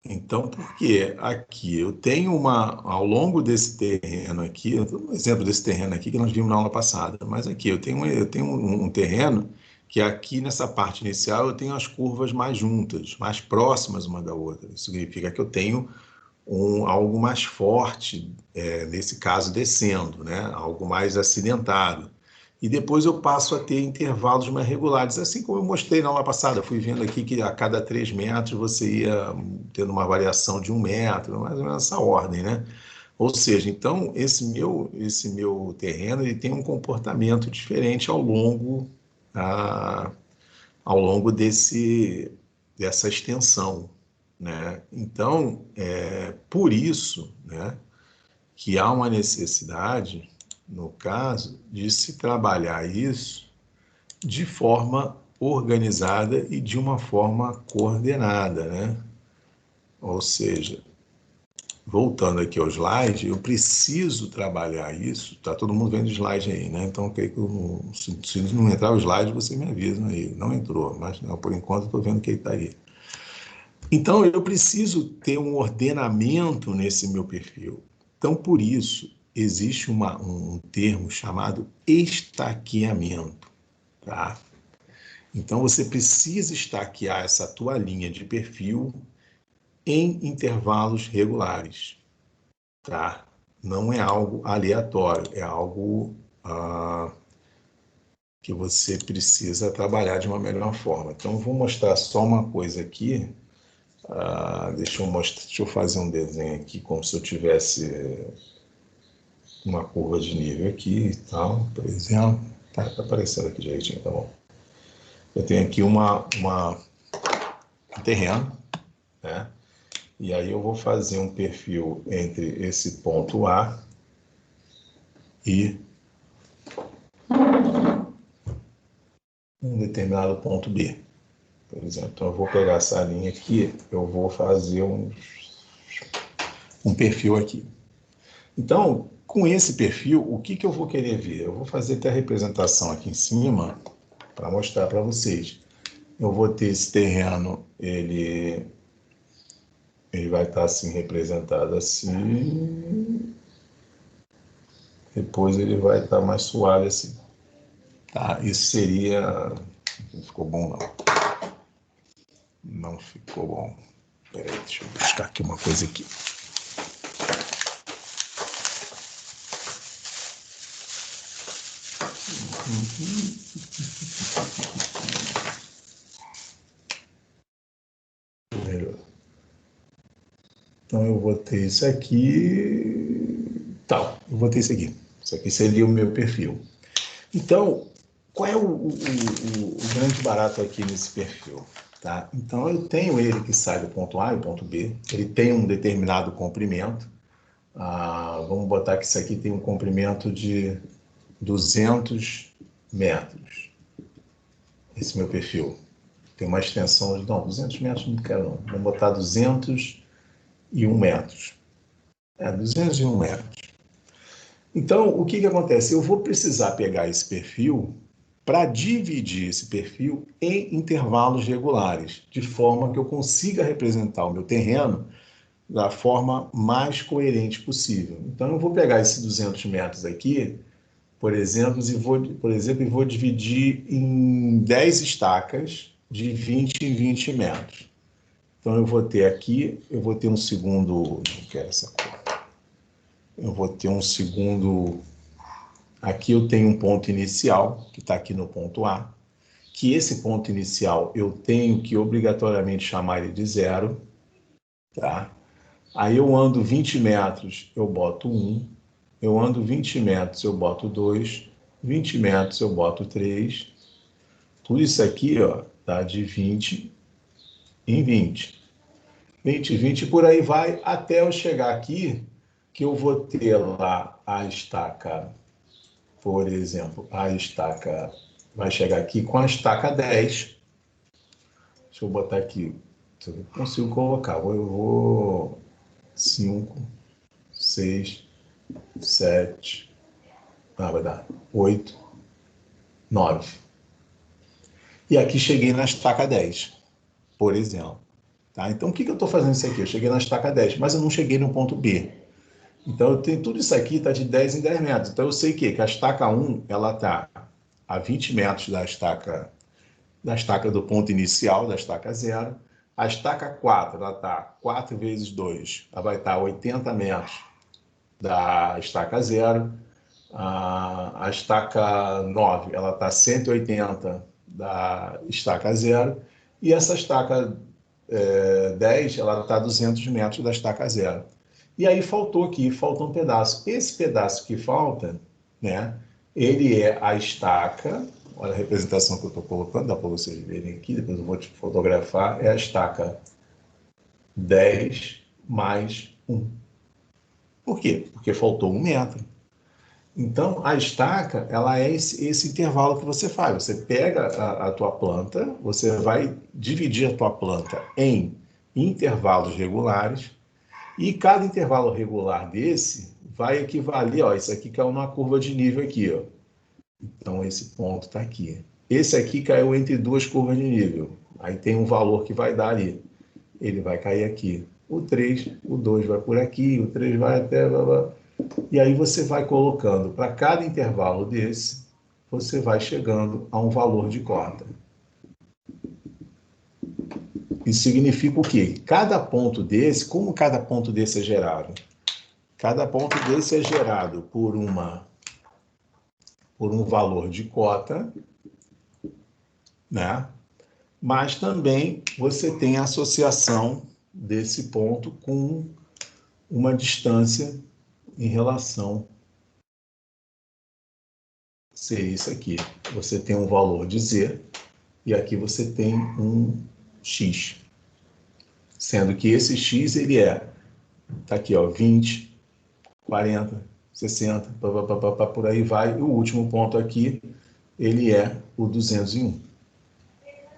Então, por que aqui eu tenho ao longo desse terreno aqui, eu dou um exemplo desse terreno aqui que nós vimos na aula passada, mas aqui eu tenho um terreno que aqui nessa parte inicial eu tenho as curvas mais juntas, mais próximas uma da outra. Isso significa que eu tenho algo mais forte, nesse caso descendo, né? Algo mais acidentado. E depois eu passo a ter intervalos mais regulares, assim como eu mostrei na aula passada. Fui vendo aqui que a cada 3 metros você ia tendo uma variação de 1 metro, mais ou menos essa ordem, né? Ou seja, então, esse meu terreno ele tem um comportamento diferente ao longo dessa extensão, né? Então, por isso, né, que há uma necessidade, no caso, de se trabalhar isso de forma organizada e de uma forma coordenada, né? Ou seja, voltando aqui ao slide, eu preciso trabalhar isso. Tá todo mundo vendo o slide aí, né? Então, se não entrar o slide, você me avisa aí. Não entrou, mas não, por enquanto eu estou vendo que ele está aí. Então, eu preciso ter um ordenamento nesse meu perfil. Então, por isso, existe um termo chamado estaqueamento, tá? Então, você precisa estaquear essa tua linha de perfil em intervalos regulares, tá? Não é algo aleatório, é algo que você precisa trabalhar de uma melhor forma. Então, vou mostrar só uma coisa aqui. Deixa eu fazer um desenho aqui, como se eu tivesse uma curva de nível aqui e tal, por exemplo. Tá aparecendo aqui direitinho, tá bom. Eu tenho aqui um terreno, né? E aí eu vou fazer um perfil entre esse ponto A e um determinado ponto B. Por exemplo, então eu vou pegar essa linha aqui, eu vou fazer um perfil aqui. Então, com esse perfil, o que eu vou querer ver? Eu vou fazer até a representação aqui em cima para mostrar para vocês. Eu vou ter esse terreno, ele vai estar assim representado assim. Depois ele vai estar mais suave assim. Tá? Isso seria... Não ficou bom, não. Não ficou bom. Peraí, deixa eu buscar aqui uma coisa aqui. Então eu vou ter isso aqui. Tal, eu vou ter isso aqui. Isso aqui seria o meu perfil. Então, qual é o grande barato aqui nesse perfil? Tá? Então eu tenho ele que sai do ponto A e do ponto B. Ele tem um determinado comprimento. Vamos botar que isso aqui tem um comprimento de 200 metros. Esse meu perfil. Tem uma extensão de... Não, 200 metros não quero não. Vamos botar 201 metros. 201 metros. Então, o que acontece? Eu vou precisar pegar esse perfil para dividir esse perfil em intervalos regulares, de forma que eu consiga representar o meu terreno da forma mais coerente possível. Então, eu vou pegar esses 200 metros aqui, por exemplo, e vou dividir em 10 estacas de 20 em 20 metros. Então, eu vou ter aqui, eu vou ter um segundo... Não quero essa cor. Eu vou ter um segundo... Aqui eu tenho um ponto inicial, que está aqui no ponto A, que esse ponto inicial eu tenho que obrigatoriamente chamar ele de zero, tá? Aí eu ando 20 metros, eu boto 1, eu ando 20 metros, eu boto 2, 20 metros eu boto 3, tudo isso aqui, ó, tá de 20 em 20. 20, 20, por aí vai, até eu chegar aqui, que eu vou ter lá a estaca, por exemplo, a estaca vai chegar aqui com a estaca 10. Deixa eu botar aqui, se eu consigo colocar, eu vou 5, 6, 7, vai dar 8, 9. E aqui cheguei na estaca 10, por exemplo. Tá? Então, o que eu estou fazendo isso aqui? Eu cheguei na estaca 10, mas eu não cheguei no ponto B. Então, eu tenho tudo isso aqui, está de 10 em 10 metros. Então, eu sei que a estaca 1, ela está a 20 metros da estaca do ponto inicial, da estaca 0. A estaca 4, ela está 4 vezes 2, ela vai estar 80 metros da estaca 0. A estaca 9, ela está 180 da estaca 0. E essa estaca 10, ela está a 200 metros da estaca 0. E aí faltou um pedaço. Esse pedaço que falta, né, ele é a estaca, olha a representação que eu estou colocando, dá para vocês verem aqui, depois eu vou te fotografar, é a estaca 10 mais 1. Por quê? Porque faltou 1 metro. Então, a estaca, ela é esse intervalo que você faz. Você pega a tua planta, você vai dividir a tua planta em intervalos regulares, e cada intervalo regular desse vai equivaler, ó, isso aqui caiu numa curva de nível aqui, ó. Então, esse ponto está aqui. Esse aqui caiu entre duas curvas de nível. Aí tem um valor que vai dar ali. Ele vai cair aqui. O 3, o 2 vai por aqui, o 3 vai até... Blá, blá. E aí você vai colocando, para cada intervalo desse, você vai chegando a um valor de cota. Isso significa o quê? Cada ponto desse, como cada ponto desse é gerado? Cada ponto desse é gerado por um valor de cota, né? Mas também você tem a associação desse ponto com uma distância em relação a ser isso aqui. Você tem um valor de Z e aqui você tem um X. Sendo que esse X, ele tá aqui, ó, 20, 40, 60, por aí vai. E o último ponto aqui, ele é o 201.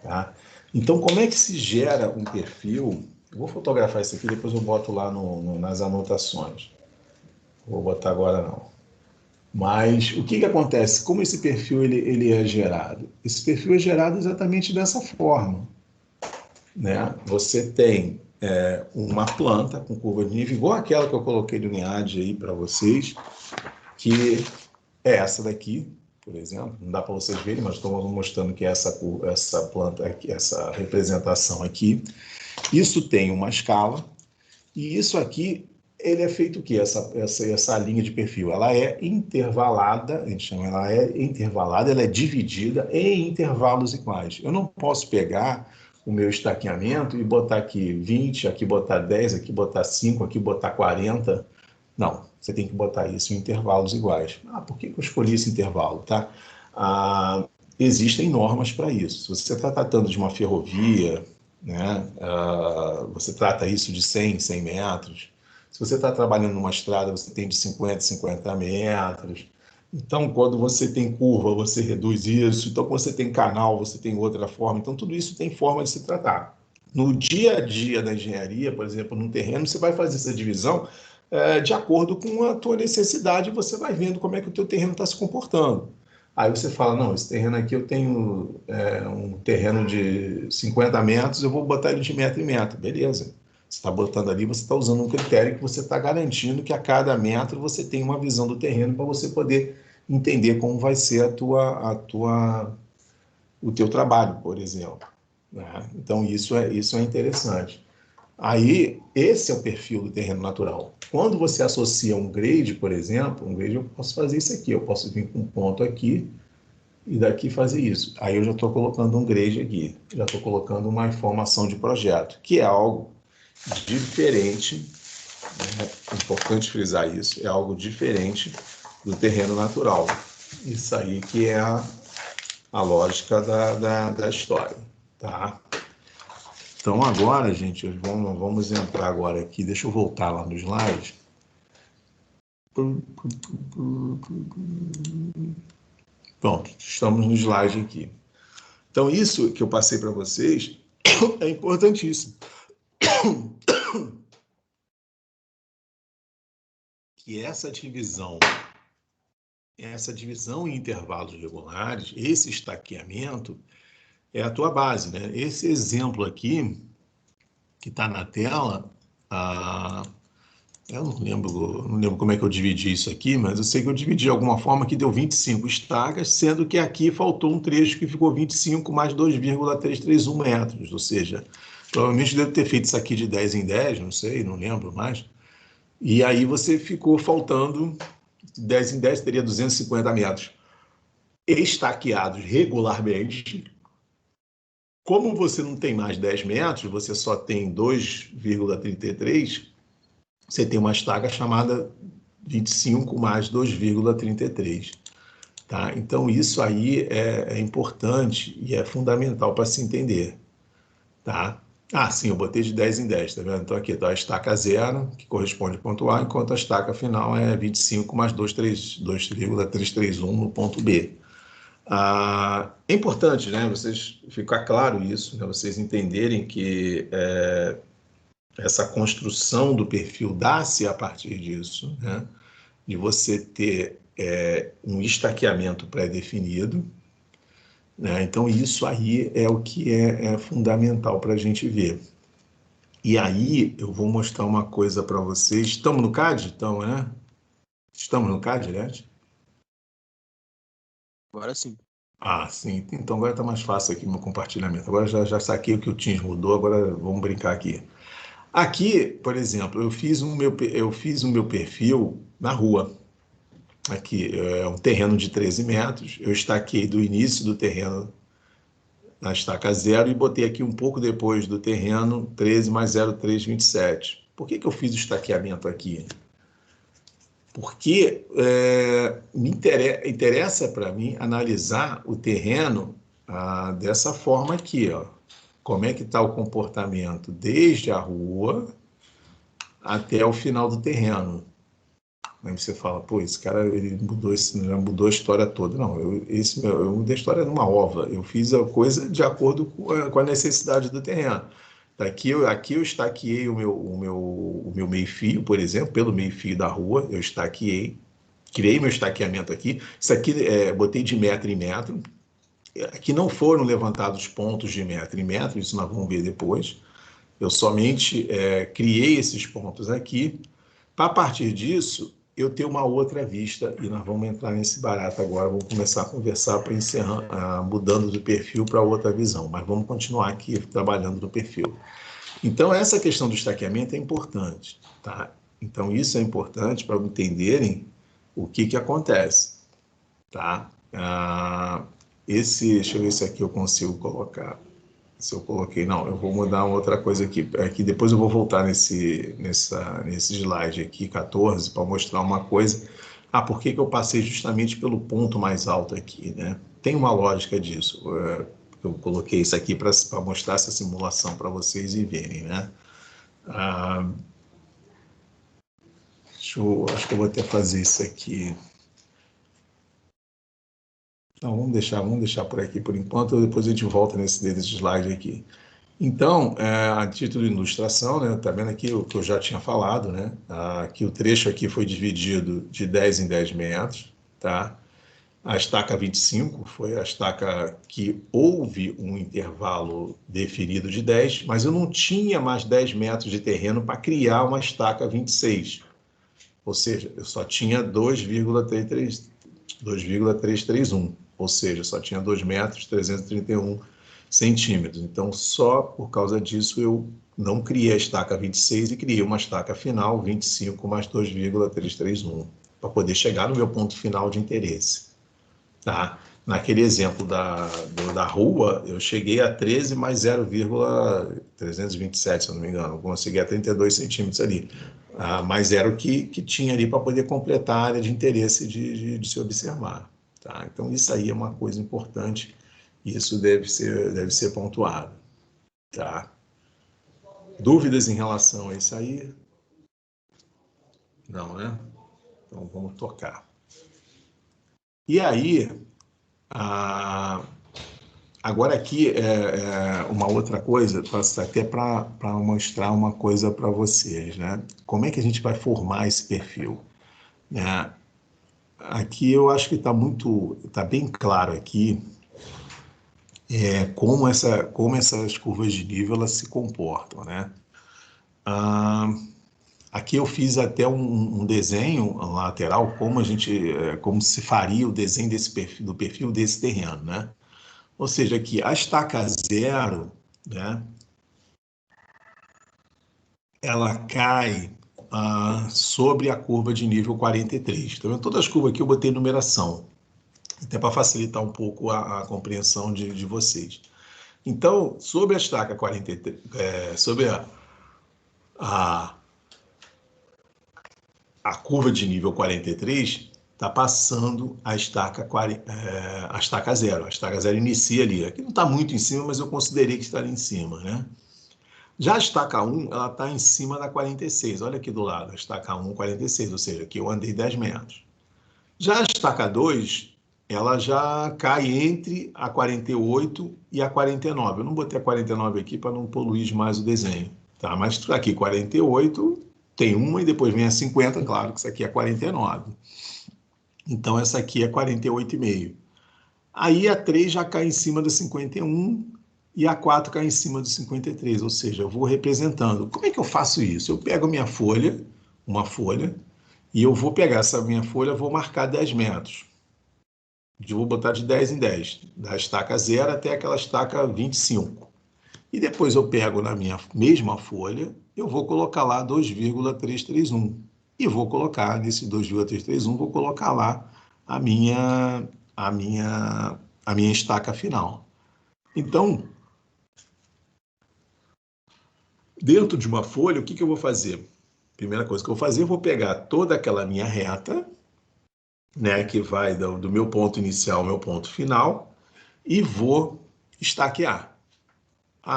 Tá? Então, como é que se gera um perfil? Eu vou fotografar isso aqui, depois eu boto lá nas anotações. Vou botar agora não. Mas o que acontece? Como esse perfil ele é gerado? Esse perfil é gerado exatamente dessa forma, né? Você tem uma planta com curva de nível, igual aquela que eu coloquei do NIAD aí para vocês, que é essa daqui, por exemplo. Não dá para vocês verem, mas estou mostrando que é essa planta aqui, essa representação aqui. Isso tem uma escala, e isso aqui, ele é feito o quê? Essa linha de perfil, ela é intervalada, a gente chama, ela é intervalada, ela é dividida em intervalos iguais. Eu não posso pegar o meu estaqueamento e botar aqui 20, aqui botar 10, aqui botar 5, aqui botar 40. Não, você tem que botar isso em intervalos iguais. Ah, por que eu escolhi esse intervalo, tá? Existem normas para isso. Se você está tratando de uma ferrovia, né, você trata isso de 100 metros. Se você está trabalhando numa estrada, você tem de 50 metros. Então, quando você tem curva, você reduz isso. Então, quando você tem canal, você tem outra forma. Então, tudo isso tem forma de se tratar. No dia a dia da engenharia, por exemplo, num terreno, você vai fazer essa divisão de acordo com a tua necessidade, você vai vendo como é que o teu terreno está se comportando. Aí você fala, não, esse terreno aqui eu tenho um terreno de 50 metros, eu vou botar ele de metro em metro. Beleza. Você está botando ali, você está usando um critério que você está garantindo que a cada metro você tem uma visão do terreno para você poder entender como vai ser o teu trabalho, por exemplo, né? Então, isso é interessante. Aí, esse é o perfil do terreno natural. Quando você associa um grade, por exemplo, um grade eu posso fazer isso aqui, eu posso vir com um ponto aqui e daqui fazer isso. Aí eu já estou colocando um grade aqui, já estou colocando uma informação de projeto, que é algo diferente, né? É importante frisar isso, é algo diferente do terreno natural. Isso aí que é a lógica da história, tá? Então agora, gente, vamos entrar agora aqui. Deixa eu voltar lá no slide. Pronto, estamos no slide aqui. Então isso que eu passei para vocês é importantíssimo. Que essa divisão em intervalos regulares, esse estaqueamento, é a tua base, né? Esse exemplo aqui, que está na tela, eu não lembro como é que eu dividi isso aqui, mas eu sei que eu dividi de alguma forma que deu 25 estacas, sendo que aqui faltou um trecho que ficou 25 mais 2,331 metros, ou seja, provavelmente deve ter feito isso aqui de 10 em 10, não sei, não lembro mais. E aí você ficou faltando 10 em 10, teria 250 metros estaqueados regularmente. Como você não tem mais 10 metros, você só tem 2,33, você tem uma estaca chamada 25 mais 2,33. Tá? Então, isso aí é importante e é fundamental para se entender. Tá? Ah, sim, eu botei de 10 em 10, tá vendo? Então, aqui está a estaca zero, que corresponde ao ponto A, enquanto a estaca final é 25 mais 2,331 no ponto B. É importante, né, vocês ficar claro isso, né, vocês entenderem que essa construção do perfil dá-se a partir disso, né, de você ter um estaqueamento pré-definido, né, então isso aí é o que é fundamental para a gente ver. E aí eu vou mostrar uma coisa para vocês. Estamos no CAD? Então, né? Estamos no CAD, aliás? Agora sim. Ah, sim. Então agora está mais fácil aqui o meu compartilhamento. Agora já saquei o que o Teams mudou, agora vamos brincar aqui. Aqui, por exemplo, eu fiz o meu perfil na rua. Aqui é um terreno de 13 metros. Eu estaquei do início do terreno na estaca zero e botei aqui um pouco depois do terreno 13 mais 0,327. Por que eu fiz o estaqueamento aqui? Porque me interessa para mim analisar o terreno dessa forma aqui, ó. Como é que está o comportamento desde a rua até o final do terreno. Aí você fala, pô, esse cara ele mudou, já mudou a história toda. Não, eu mudei a história numa ova. Eu fiz a coisa de acordo com a necessidade do terreno. Aqui eu estaqueei o meu meio-fio, por exemplo, pelo meio-fio da rua, eu estaqueei, criei meu estaqueamento aqui. Isso aqui botei de metro em metro. Aqui não foram levantados pontos de metro em metro, isso nós vamos ver depois. Eu somente criei esses pontos aqui. A partir disso, eu ter uma outra vista, e nós vamos entrar nesse barato agora, vamos começar a conversar para encerrar, mudando do perfil para outra visão, mas vamos continuar aqui trabalhando no perfil. Então, essa questão do estaqueamento é importante, tá? Então, isso é importante para entenderem o que acontece, tá? Deixa eu ver se aqui eu consigo colocar. Se eu coloquei, não, eu vou mudar uma outra coisa aqui. Aqui depois eu vou voltar nesse slide aqui, 14, para mostrar uma coisa. Por que eu passei justamente pelo ponto mais alto aqui, né? Tem uma lógica disso. Eu coloquei isso aqui para mostrar essa simulação para vocês e verem, né? Acho que eu vou até fazer isso aqui. Então, vamos deixar por aqui por enquanto, depois a gente volta nesse slide aqui. Então, a título de ilustração, né, tá vendo aqui o que eu já tinha falado, né? Que o trecho aqui foi dividido de 10 em 10 metros, tá? A estaca 25 foi a estaca que houve um intervalo definido de 10, mas eu não tinha mais 10 metros de terreno para criar uma estaca 26. Ou seja, eu só tinha 2,331, ou seja, só tinha 2 metros 331 centímetros. Então, só por causa disso, eu não criei a estaca 26 e criei uma estaca final 25 mais 2,331, para poder chegar no meu ponto final de interesse. Tá? Naquele exemplo da rua, eu cheguei a 13 mais 0,327, se eu não me engano. Eu consegui a 32 centímetros ali. Mas era o que tinha ali para poder completar a área de interesse de se observar. Tá? Então, isso aí é uma coisa importante. Isso deve ser pontuado. Tá? Dúvidas em relação a isso aí? Não, né? Então, vamos tocar. E aí, agora aqui uma outra coisa, até para mostrar uma coisa para vocês, né? Como é que a gente vai formar esse perfil? Né? Aqui eu acho que está bem claro aqui como essas curvas de nível elas se comportam, né? Aqui eu fiz até um desenho lateral, como se faria o desenho do perfil desse terreno, né? Ou seja, aqui a estaca zero, né? Ela cai sobre a curva de nível 43. Então, todas as curvas aqui eu botei numeração, até para facilitar um pouco a compreensão de vocês. Então, sobre a estaca 43, sobre a curva de nível 43, está passando a estaca zero. A estaca zero inicia ali. Aqui não está muito em cima, mas eu considerei que está ali em cima, né? Já a estaca 1, ela está em cima da 46. Olha aqui do lado, a estaca 1, 46, ou seja, aqui eu andei 10 metros. Já a estaca 2, ela já cai entre a 48 e a 49. Eu não botei a 49 aqui para não poluir demais o desenho, tá? Mas aqui 48 tem uma e depois vem a 50, claro que isso aqui é 49. Então essa aqui é 48,5. Aí a 3 já cai em cima do 51 e a 4 cai em cima do 53, ou seja, eu vou representando. Como é que eu faço isso? Eu pego uma folha, e eu vou pegar essa minha folha, vou marcar 10 metros. Eu vou botar de 10 em 10, da estaca 0 até aquela estaca 25. E depois eu pego na minha mesma folha, eu vou colocar lá 2,331. E vou colocar nesse 2,331, vou colocar lá a minha estaca final. Então, dentro de uma folha, o que eu vou fazer? Primeira coisa que eu vou fazer, eu vou pegar toda aquela minha reta, né, que vai do meu ponto inicial ao meu ponto final, e vou estaquear.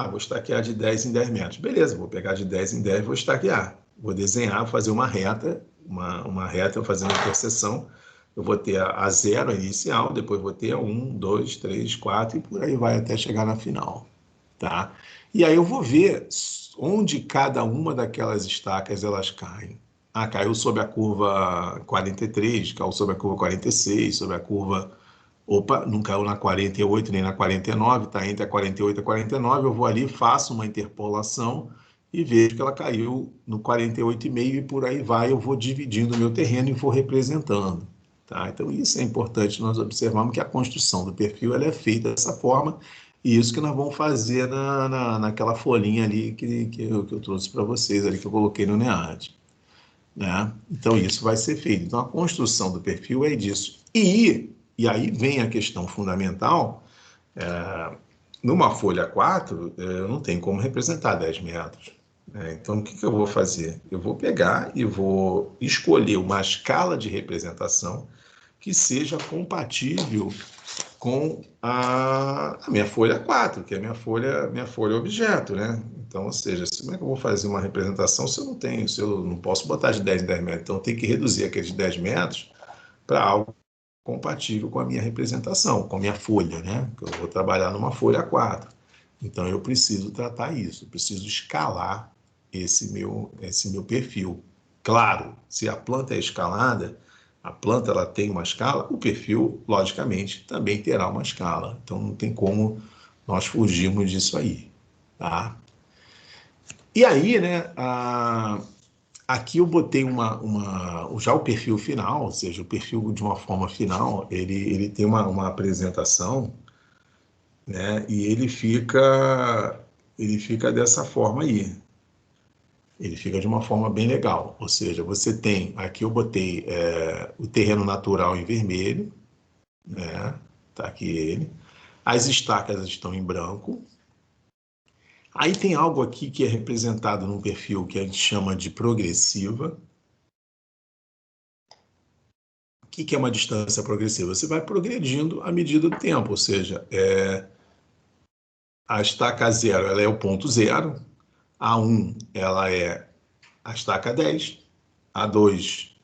Vou estaquear de 10 em 10 metros. Beleza, vou pegar de 10 em 10 e vou estaquear. Vou desenhar, fazer uma reta uma reta fazendo interseção, eu vou ter a 0 inicial, depois vou ter a 1, 2, 3, 4 e por aí vai até chegar na final, tá? E aí eu vou ver onde cada uma daquelas estacas elas caem. Ah, caiu sobre a curva 43, caiu sobre a curva 46, sobre a curva... Opa, não caiu na 48 nem na 49, está entre a 48 e a 49, eu vou ali, faço uma interpolação e vejo que ela caiu no 48,5 e por aí vai, eu vou dividindo o meu terreno e vou representando. Tá? Então isso é importante nós observarmos que a construção do perfil ela é feita dessa forma e isso que nós vamos fazer naquela folhinha ali que eu trouxe para vocês, ali que eu coloquei no NEAD. Né? Então isso vai ser feito. Então a construção do perfil é disso. E aí vem a questão fundamental, numa folha 4, eu não tenho como representar 10 metros. Né? Então o que eu vou fazer? Eu vou pegar e vou escolher uma escala de representação que seja compatível com a minha folha 4, que é a minha folha objeto, né? Então, ou seja, como é que eu vou fazer uma representação se eu não posso botar de 10 em 10 metros? Então, eu tenho que reduzir aqueles 10 metros para algo compatível com a minha representação, com a minha folha, né? Eu vou trabalhar numa folha 4. Então, eu preciso tratar isso, eu preciso escalar esse meu perfil. Claro, se a planta é escalada, a planta ela tem uma escala, o perfil, logicamente, também terá uma escala. Então, não tem como nós fugirmos disso aí. Tá? E aí, né, aqui eu botei já o perfil final, ou seja, o perfil de uma forma final, ele tem uma apresentação, né, e ele fica dessa forma aí. Ele fica de uma forma bem legal. Ou seja, você tem, aqui eu botei o terreno natural em vermelho, né? Tá aqui ele. As estacas estão em branco. Aí tem algo aqui que é representado num perfil que a gente chama de progressiva. O que é uma distância progressiva? Você vai progredindo à medida do tempo, ou seja, a estaca 0 ela é o ponto 0, a 1 ela é a estaca 10, a 2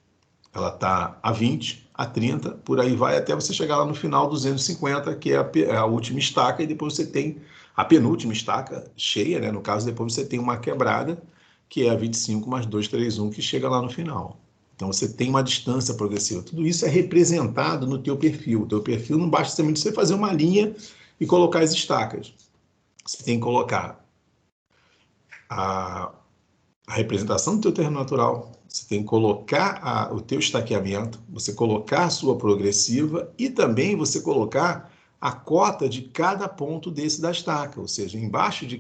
ela está a 20, a 30, por aí vai até você chegar lá no final 250, que é a última estaca, e depois você tem a penúltima estaca cheia, né? No caso, depois você tem uma quebrada, que é a 25 mais 231, que chega lá no final. Então você tem uma distância progressiva. Tudo isso é representado no teu perfil. O teu perfil não basta somente você fazer uma linha e colocar as estacas. Você tem que colocar a representação do teu terreno natural, você tem que colocar o teu estaqueamento, você colocar a sua progressiva e também você colocar a cota de cada ponto desse da estaca, ou seja, embaixo de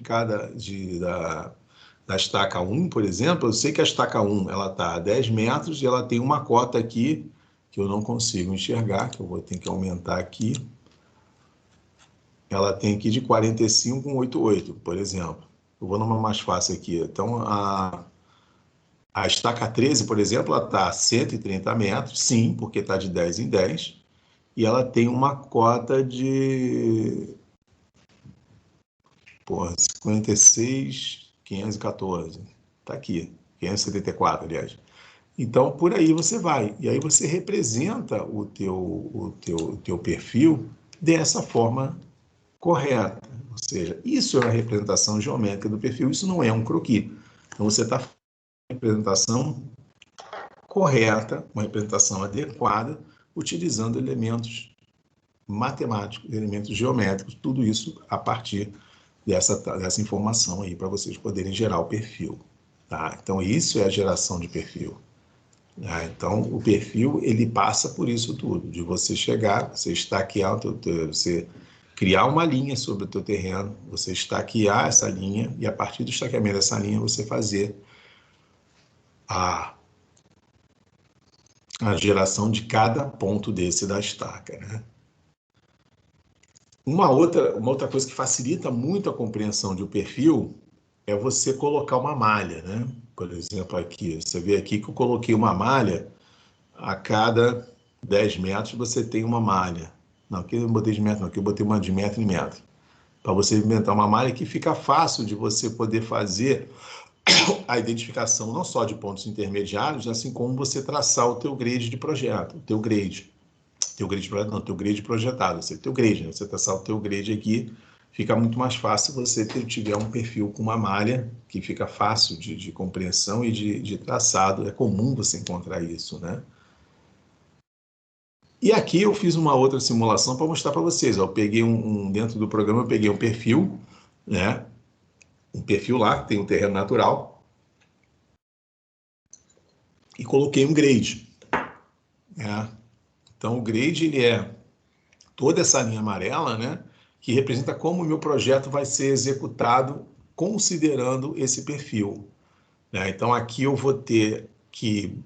da estaca 1, por exemplo, eu sei que a estaca 1 ela está a 10 metros e ela tem uma cota aqui que eu não consigo enxergar, que eu vou ter que aumentar aqui. Ela tem aqui de 45,88, por exemplo. Eu vou numa mais fácil aqui. Então, a estaca 13, por exemplo, ela está a 130 metros, sim, porque está de 10 em 10, e ela tem uma cota de 56,514. Está aqui, 574, aliás. Então, por aí você vai. E aí você representa o teu perfil dessa forma correta. Ou seja, isso é uma representação geométrica do perfil, isso não é um croquis. Então, você está fazendo uma representação correta, uma representação adequada, utilizando elementos matemáticos, elementos geométricos, tudo isso a partir dessa informação aí, para vocês poderem gerar o perfil. Tá? Então, isso é a geração de perfil. Então, o perfil, ele passa por isso tudo, de você chegar, você estaquear, você criar uma linha sobre o teu terreno, você estaquear essa linha, e a partir do estaqueamento dessa linha, você fazer a geração de cada ponto desse da estaca, né? Uma outra coisa que facilita muito a compreensão de um perfil é você colocar uma malha, né? Por exemplo, aqui, você vê aqui que eu coloquei uma malha a cada 10 metros você tem uma malha. Não, aqui eu não botei de metro, não, aqui eu botei uma de metro em metro. Para você inventar uma malha que fica fácil de você poder fazer a identificação não só de pontos intermediários, assim como você traçar o teu grade de projeto, o teu grade projetado, você teu grade, né? Você traçar o teu grade aqui, fica muito mais fácil você tiver um perfil com uma malha, que fica fácil de compreensão e de traçado, é comum você encontrar isso, né? E aqui eu fiz uma outra simulação para mostrar para vocês, ó, eu peguei dentro do programa, eu peguei um perfil, né? Um perfil lá, que tem um terreno natural, e coloquei um grade, né? Então, o grade, ele é toda essa linha amarela, né, que representa como o meu projeto vai ser executado considerando esse perfil, né? Então, aqui eu vou ter que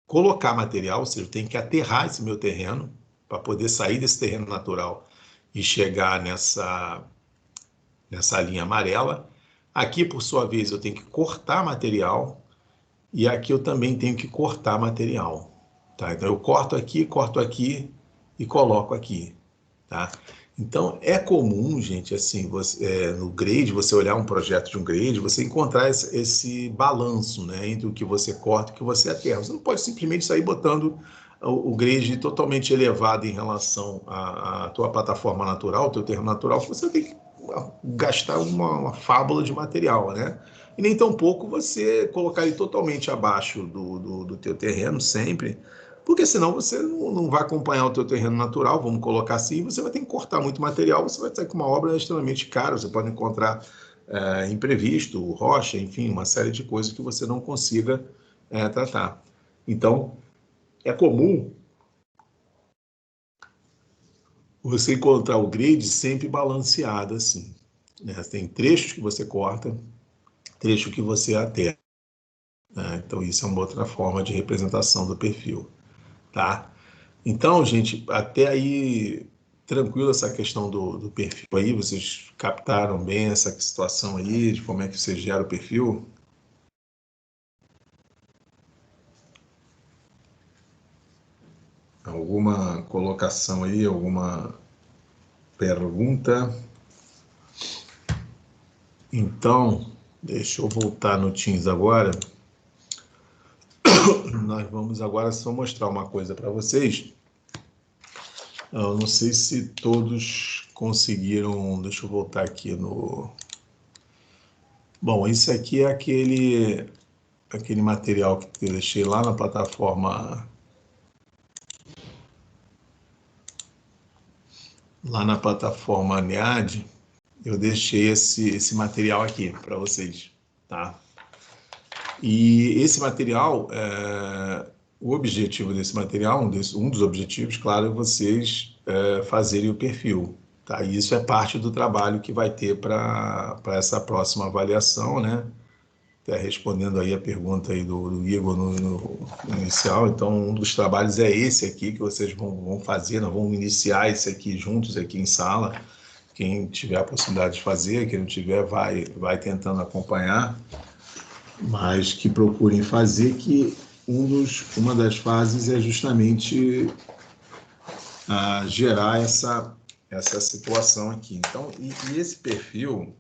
colocar material, ou seja, eu tenho que aterrar esse meu terreno para poder sair desse terreno natural e chegar nessa linha amarela. Aqui, por sua vez, eu tenho que cortar material e aqui eu também tenho que cortar material, tá? Então, eu corto aqui e coloco aqui, tá? Então, é comum, gente, assim, no grade, você olhar um projeto de um grade, você encontrar esse balanço, né, entre o que você corta e o que você aterra. Você não pode simplesmente sair botando o grade totalmente elevado em relação à tua plataforma natural, teu terreno natural, você tem que gastar uma fábula de material, né? E nem tampouco você colocar ele totalmente abaixo do teu terreno sempre, porque senão você não vai acompanhar o teu terreno natural, vamos colocar assim, você vai ter que cortar muito material, você vai sair com uma obra extremamente cara, você pode encontrar imprevisto, rocha, enfim, uma série de coisas que você não consiga tratar. Então, é comum você encontrar o grid sempre balanceado assim, né? Tem trechos que você corta, trecho que você aterra, né? Então, isso é uma outra forma de representação do perfil, tá? Então, gente, até aí, tranquilo essa questão do perfil aí, vocês captaram bem essa situação aí, de como é que você gera o perfil? Alguma colocação aí, alguma pergunta? Então, deixa eu voltar no Teams agora. Nós vamos agora só mostrar uma coisa para vocês. Eu não sei se todos conseguiram. Deixa eu voltar aqui no. Bom, isso aqui é aquele material que eu deixei lá na plataforma. Lá na plataforma NEAD, eu deixei esse material aqui para vocês, tá? E esse material, o objetivo desse material, um dos objetivos, claro, é vocês fazerem o perfil, tá? E isso é parte do trabalho que vai ter para essa próxima avaliação, né? Até respondendo aí a pergunta aí do Igor no inicial, então um dos trabalhos é esse aqui que vocês vão fazer, nós vamos iniciar esse aqui juntos aqui em sala. Quem tiver a possibilidade de fazer, quem não tiver, vai tentando acompanhar, mas que procurem fazer, que uma das fases é justamente gerar essa situação aqui. Então, e esse perfil,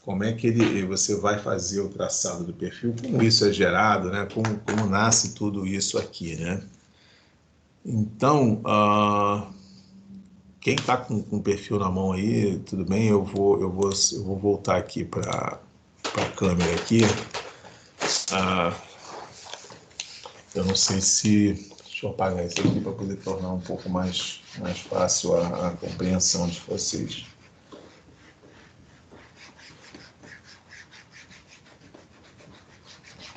como é que você vai fazer o traçado do perfil, como isso é gerado, né? Como nasce tudo isso aqui, né? Então, quem está com o perfil na mão aí, tudo bem, eu vou voltar aqui para a câmera aqui. Eu não sei se... Deixa eu apagar isso aqui para poder tornar um pouco mais fácil a compreensão de vocês.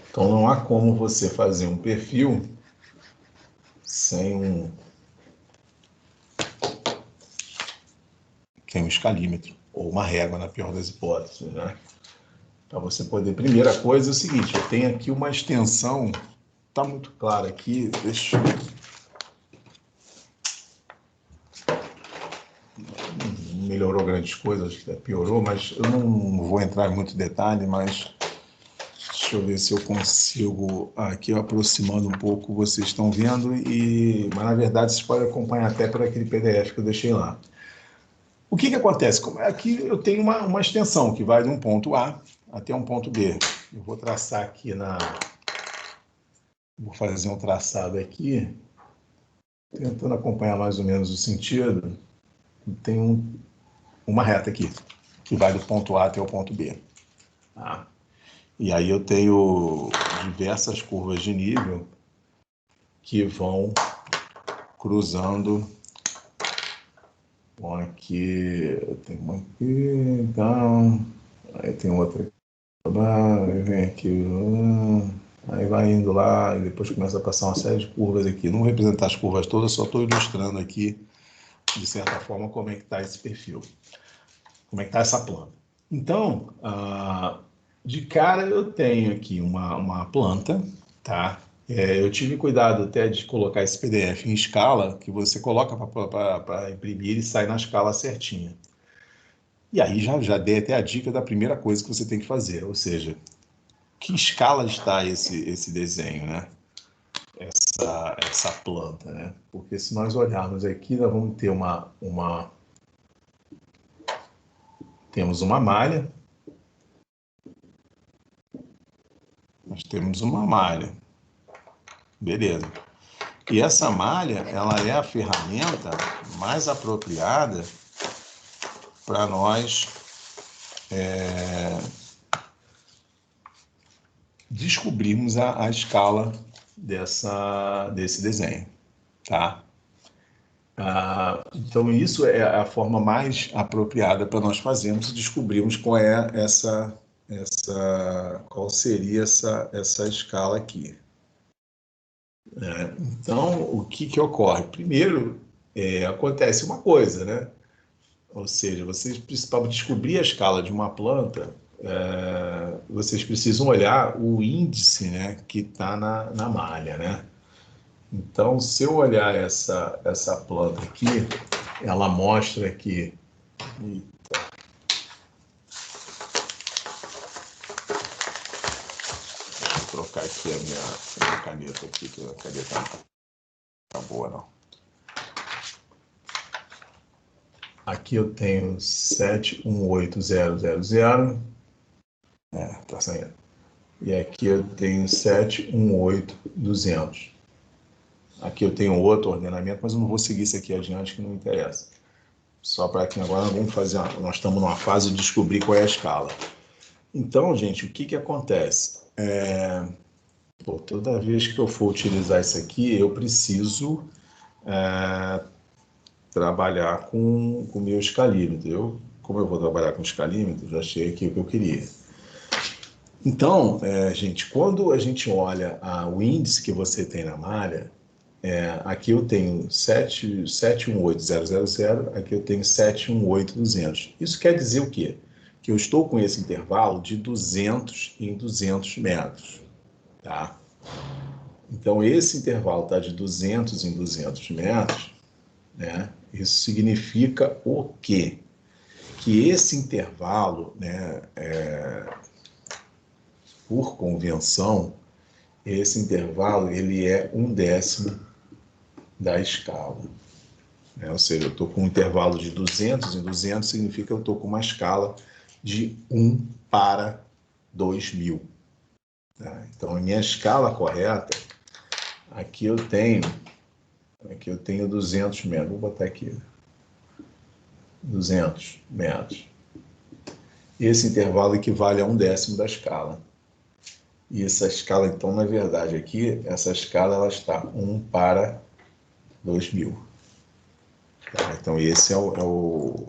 Então, não há como você fazer um perfil sem um escalímetro, ou uma régua, na pior das hipóteses, né? Para você poder... Primeira coisa é o seguinte, eu tenho aqui uma extensão, está muito claro aqui, deixa eu... Melhorou grandes coisas, piorou, mas eu não vou entrar em muito detalhe, mas deixa eu ver se eu consigo, aqui aproximando um pouco, vocês estão vendo, mas na verdade vocês podem acompanhar até por aquele PDF que eu deixei lá. O que acontece? Aqui eu tenho uma extensão que vai de um ponto A até um ponto B. Eu vou traçar aqui Vou fazer um traçado aqui, tentando acompanhar mais ou menos o sentido. Tem uma reta aqui, que vai do ponto A até o ponto B. Tá? E aí eu tenho diversas curvas de nível que vão cruzando. Bom, aqui eu tenho uma aqui, então, aí tem outra aqui, aí vem aqui, aí vai indo lá, e depois começa a passar uma série de curvas aqui. Não vou representar as curvas todas, só estou ilustrando aqui, de certa forma, como é que está esse perfil, como é que está essa planta. Então, de cara eu tenho aqui uma planta, tá? Eu tive cuidado até de colocar esse PDF em escala, que você coloca para imprimir e sai na escala certinha. E aí já dei até a dica da primeira coisa que você tem que fazer, ou seja, que escala está esse desenho, né? Essa planta, né? Porque se nós olharmos aqui, nós vamos ter temos uma malha, nós temos uma malha, beleza. E essa malha, ela é a ferramenta mais apropriada para nós descobrirmos a escala desse desenho, tá? Então, isso é a forma mais apropriada para nós fazermos e descobrirmos qual seria essa escala aqui. Então, o que ocorre? Primeiro, acontece uma coisa, né? Ou seja, vocês, para descobrir a escala de uma planta, vocês precisam olhar o índice, né, que está na malha, né? Então, se eu olhar essa planta aqui, ela mostra que... Eita. Deixa eu trocar aqui a minha caneta aqui, que a caneta não tá boa, não. Aqui eu tenho 718000. Tá saindo. E aqui eu tenho 718200. Aqui eu tenho outro ordenamento, mas eu não vou seguir isso aqui adiante, que não interessa. Só para que agora nós estamos numa fase de descobrir qual é a escala. Então, gente, o que acontece? Toda vez que eu for utilizar isso aqui, eu preciso trabalhar com o meu escalímetro. Como eu vou trabalhar com escalímetro, já achei aqui o que eu queria. Então, gente, quando a gente olha o índice que você tem na malha, aqui eu tenho 718000, aqui eu tenho 718200. Isso quer dizer o quê? Que eu estou com esse intervalo de 200 em 200 metros. Tá? Então, esse intervalo está de 200 em 200 metros, né? Isso significa o quê? Que esse intervalo, né, por convenção, esse intervalo ele é 1/10 da escala. Ou seja, eu estou com um intervalo de 200 em 200, significa que eu estou com uma escala de 1 para 2000. Tá? Então, a minha escala correta, aqui eu tenho 200 metros. Vou botar aqui 200 metros. Esse intervalo equivale a 1/10 da escala. E essa escala, então, na verdade, aqui, essa escala ela está 1 para 2000. Tá? Então, esse é o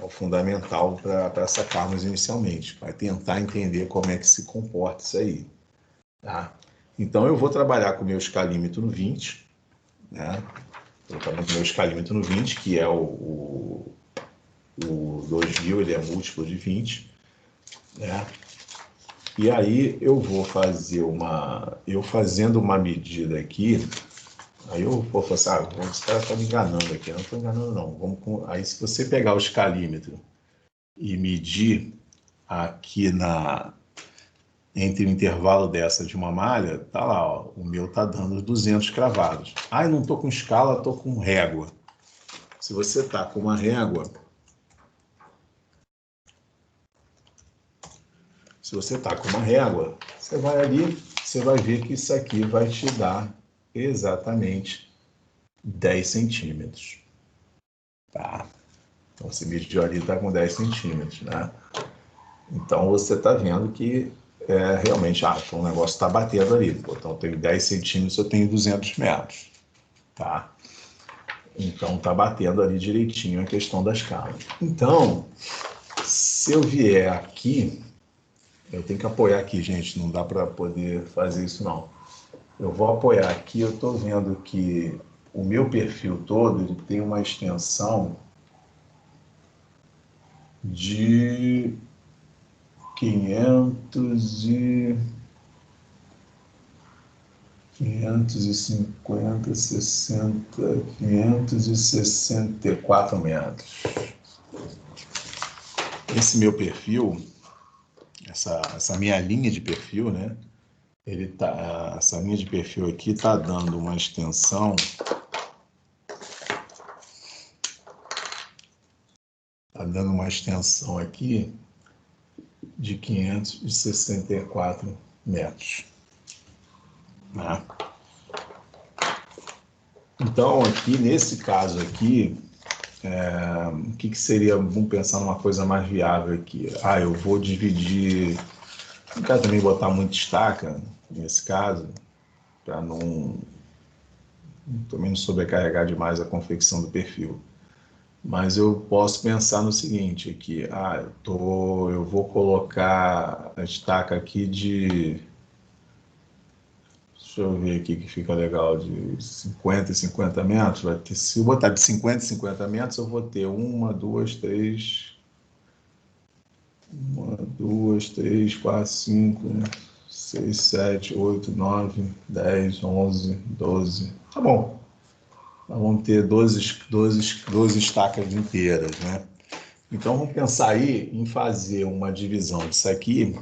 fundamental para sacarmos inicialmente, para tentar entender como é que se comporta isso aí. Tá? Então, eu vou trabalhar com o meu escalímetro no 20, né? Vou trabalhar com o meu escalímetro no 20, que é o 2000, ele é múltiplo de 20, né? E aí eu vou fazer eu fazendo uma medida aqui, aí eu vou falar assim, esse cara está me enganando aqui. Não estou enganando, não. Aí se você pegar o escalímetro e medir aqui entre o intervalo dessa de uma malha, tá lá, ó, o meu tá dando 200 cravados. Eu não estou com escala, estou com régua. se você está com uma régua, você vai ali, você vai ver que isso aqui vai te dar exatamente 10 centímetros. Tá? Então, esse mediu ali está com 10 centímetros, né? Então, você está vendo que realmente, então o negócio está batendo ali. Pô, então, eu tenho 10 centímetros, eu tenho 200 metros. Tá? Então, está batendo ali direitinho a questão da escala. Então, se eu vier aqui, eu tenho que apoiar aqui, gente, não dá para poder fazer isso, não. Eu vou apoiar aqui, eu estou vendo que o meu perfil todo ele tem uma extensão de 550, 60, 564 metros. Esse meu perfil, essa minha linha de perfil, né? Essa linha de perfil aqui está dando uma extensão aqui de 564 metros. Né? Então, aqui nesse caso aqui, o que seria, vamos pensar numa coisa mais viável aqui. Eu vou dividir, não quero também botar muito estaca nesse caso, para também não sobrecarregar demais a confecção do perfil. Mas eu posso pensar no seguinte aqui, eu vou colocar a estaca aqui deixa eu ver aqui que fica legal, de 50 e 50 metros, se eu botar de 50 e 50 metros, eu vou ter 1, 2, 3, 4, 5, 6, 7, 8, 9, 10, 11, 12, tá bom. Nós vamos ter 12 estacas inteiras, né? Então, vamos pensar aí em fazer uma divisão disso aqui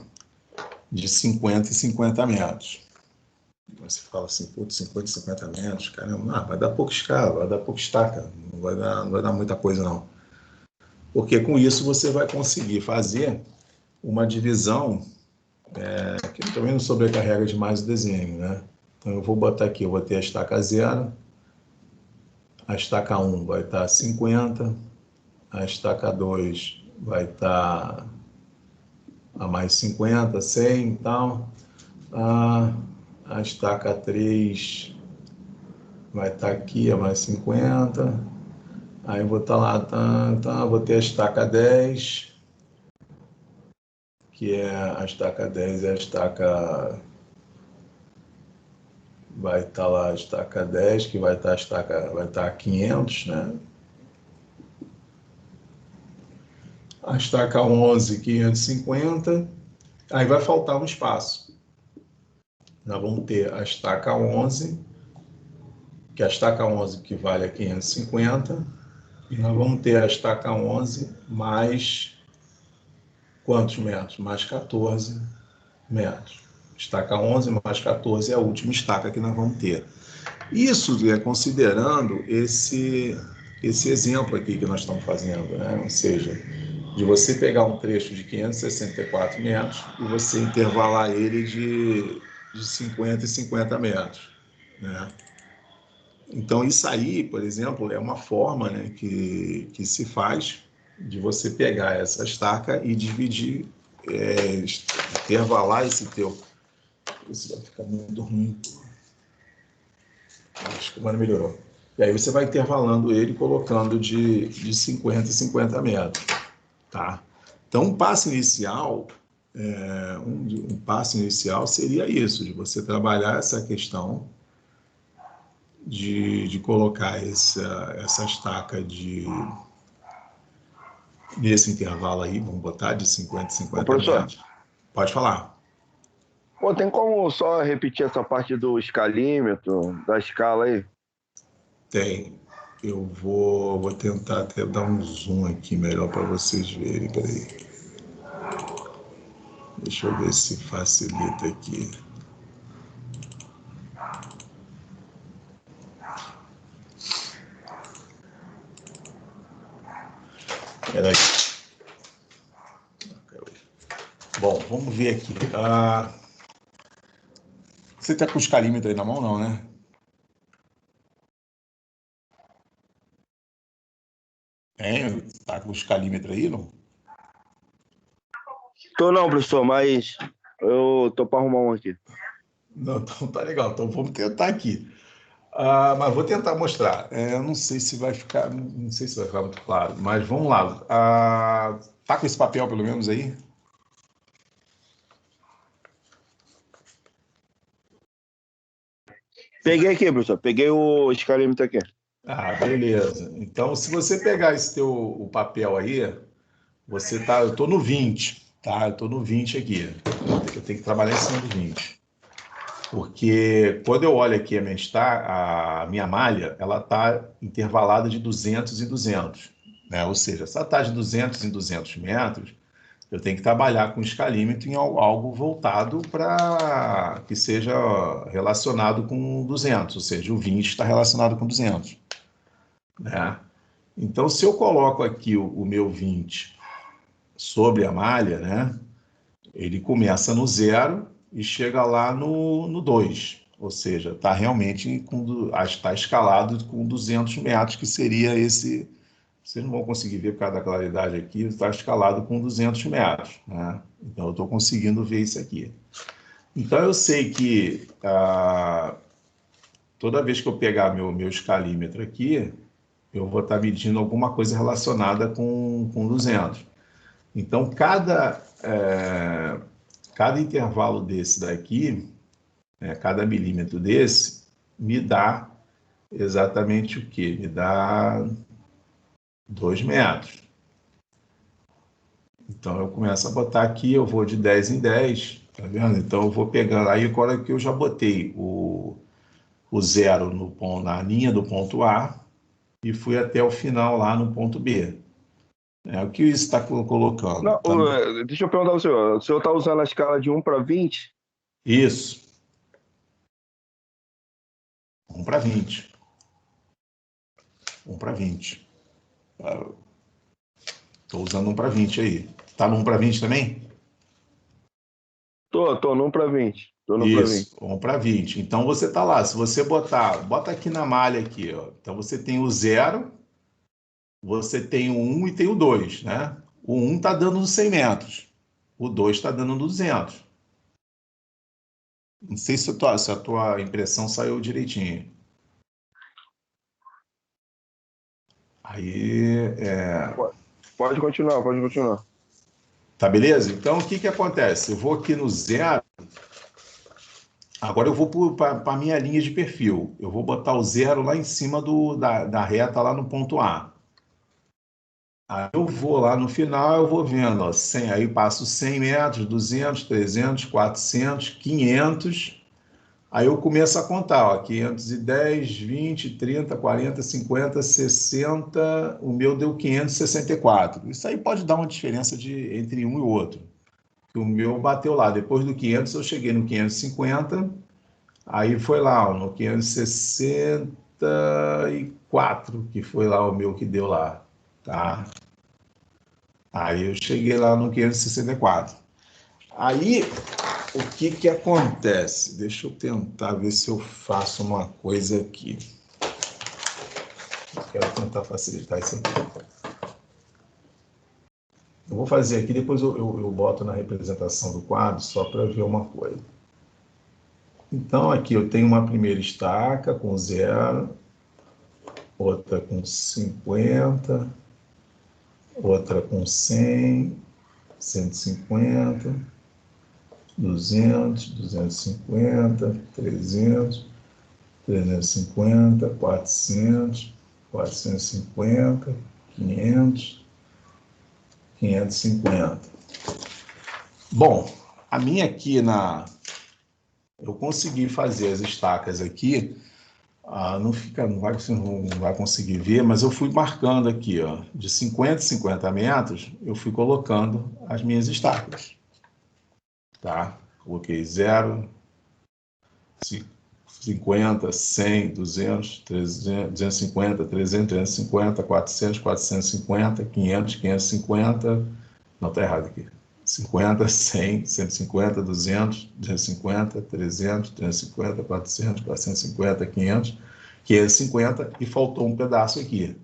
de 50 e 50 metros. Você fala assim, 50 e 50 metros, caramba, vai dar pouca escala, vai dar pouca estaca, não vai dar muita coisa não. Porque com isso você vai conseguir fazer uma divisão que também não sobrecarrega demais o desenho, né? Então eu vou botar aqui, eu vou ter a estaca 0, a estaca 1 vai estar 50, a estaca 2 vai estar a mais 50, 100 e tal. A estaca 3 vai estar aqui a mais 50. Aí eu vou estar lá, vou ter a estaca 10, que é a estaca 10, é a estaca. Vai estar lá a estaca 10, que vai estar a 500, né? A estaca 11, 550. Aí vai faltar um espaço. Nós vamos ter a estaca 11, que a estaca 11 equivale a 550, e nós vamos ter a estaca 11 mais quantos metros? Mais 14 metros. Estaca 11 mais 14 é a última estaca que nós vamos ter. Isso é considerando esse exemplo aqui que nós estamos fazendo, né? Ou seja, de você pegar um trecho de 564 metros e você intervalar ele de 50 e 50 metros, né? Então, isso aí, por exemplo, é uma forma, né, que se faz de você pegar essa estaca e dividir, intervalar esse teu. Isso vai ficar muito ruim. Acho que agora melhorou. E aí você vai intervalando ele, colocando de 50 e 50 metros. Tá? Então, um passo inicial seria isso, de você trabalhar essa questão de colocar essa estaca nesse intervalo aí, vamos botar de 50 e 50 professor, metros. Pode falar. tem como só repetir essa parte do escalímetro, da escala aí? Tem. Eu vou tentar até dar um zoom aqui melhor para vocês verem. Peraí. Deixa eu ver se facilita aqui. Peraí. Bom, vamos ver aqui. Você está com os calímetros aí na mão, não, né? Tá com os calímetros aí, não? Tô não, professor, mas eu tô para arrumar um aqui. Não, então tá legal. Então vamos tentar aqui. Mas vou tentar mostrar. Eu não sei se vai ficar, não sei se vai ficar muito claro, mas vamos lá. Tá com esse papel pelo menos aí? Peguei aqui, professor. Peguei o escalímetro aqui. Beleza. Então, se você pegar o papel aí, eu tô no 20, tá? Eu tô no 20 aqui. Eu tenho que trabalhar em cima do 20. Porque quando eu olho aqui a minha malha, ela está intervalada de 200 em 200, né? Ou seja, se ela está de 200 em 200 metros, eu tenho que trabalhar com escalímetro em algo voltado para que seja relacionado com 200, ou seja, o 20 está relacionado com 200, né? Então, se eu coloco aqui o meu 20 sobre a malha, né? Ele começa no 0 e chega lá no 2, ou seja, está realmente está escalado com 200 metros, que seria esse. Vocês não vão conseguir ver por causa da claridade aqui, está escalado com 200 metros, né? Então eu estou conseguindo ver isso aqui. Então eu sei que toda vez que eu pegar meu escalímetro aqui, eu vou estar medindo alguma coisa relacionada com 200. Então cada intervalo desse daqui, cada milímetro desse, me dá exatamente o quê? Me dá 2 metros. Então eu começo a botar aqui, eu vou de 10 em 10, tá vendo? Então eu vou pegando, aí agora que eu já botei o 0 na linha do ponto A e fui até o final lá no ponto B. O que isso está colocando? Não, deixa eu perguntar ao senhor. O senhor está usando a escala de 1 para 20? Isso, 1 para 20. 1 para 20. Estou usando 1 para 20 aí. Tá no 1 para 20 também? Tô no 1 para 20. Tô no para 20. Isso, 1 para 20. Então você tá lá, se você bota aqui na malha aqui, ó. Então você tem o 0, você tem o 1 e tem o 2, né? O 1 está dando nos 100 metros, o 2 está dando nos 200. Não sei se a tua impressão saiu direitinho. Aí, Pode continuar, pode continuar. tá beleza? Então, o que que acontece? Eu vou aqui no 0, agora eu vou para a minha linha de perfil. Eu vou botar o 0 lá em cima da reta, lá no ponto A. Aí eu vou lá no final, eu vou vendo, ó, 100, aí passo 100 metros, 200, 300, 400, 500. Aí eu começo a contar, ó, 510, 20, 30, 40, 50, 60, o meu deu 564. Isso aí pode dar uma diferença entre um e o outro. O meu bateu lá, depois do 500 eu cheguei no 550, aí foi lá, ó, no 564, que foi lá o meu que deu lá, tá? Aí eu cheguei lá no 564. Aí, o que que acontece? Deixa eu tentar ver se eu faço uma coisa aqui. Eu quero tentar facilitar isso aqui. Eu vou fazer aqui, depois eu boto na representação do quadro, só para ver uma coisa. Então, aqui eu tenho uma primeira estaca com 0, outra com 50, outra com 100, 150, 200, 250, 300, 350, 400, 450, 500, 550. Bom, a minha aqui eu consegui fazer as estacas aqui, você não vai conseguir ver, mas eu fui marcando aqui, ó, de 50 em 50 metros, eu fui colocando as minhas estacas, tá? Coloquei 0, 50, 100, 200, 300, 250, 300, 350, 400, 450, 500, 550, não, está errado aqui, 50, 100, 150, 200, 250, 300, 350, 400, 450, 500, 550 e faltou um pedaço aqui.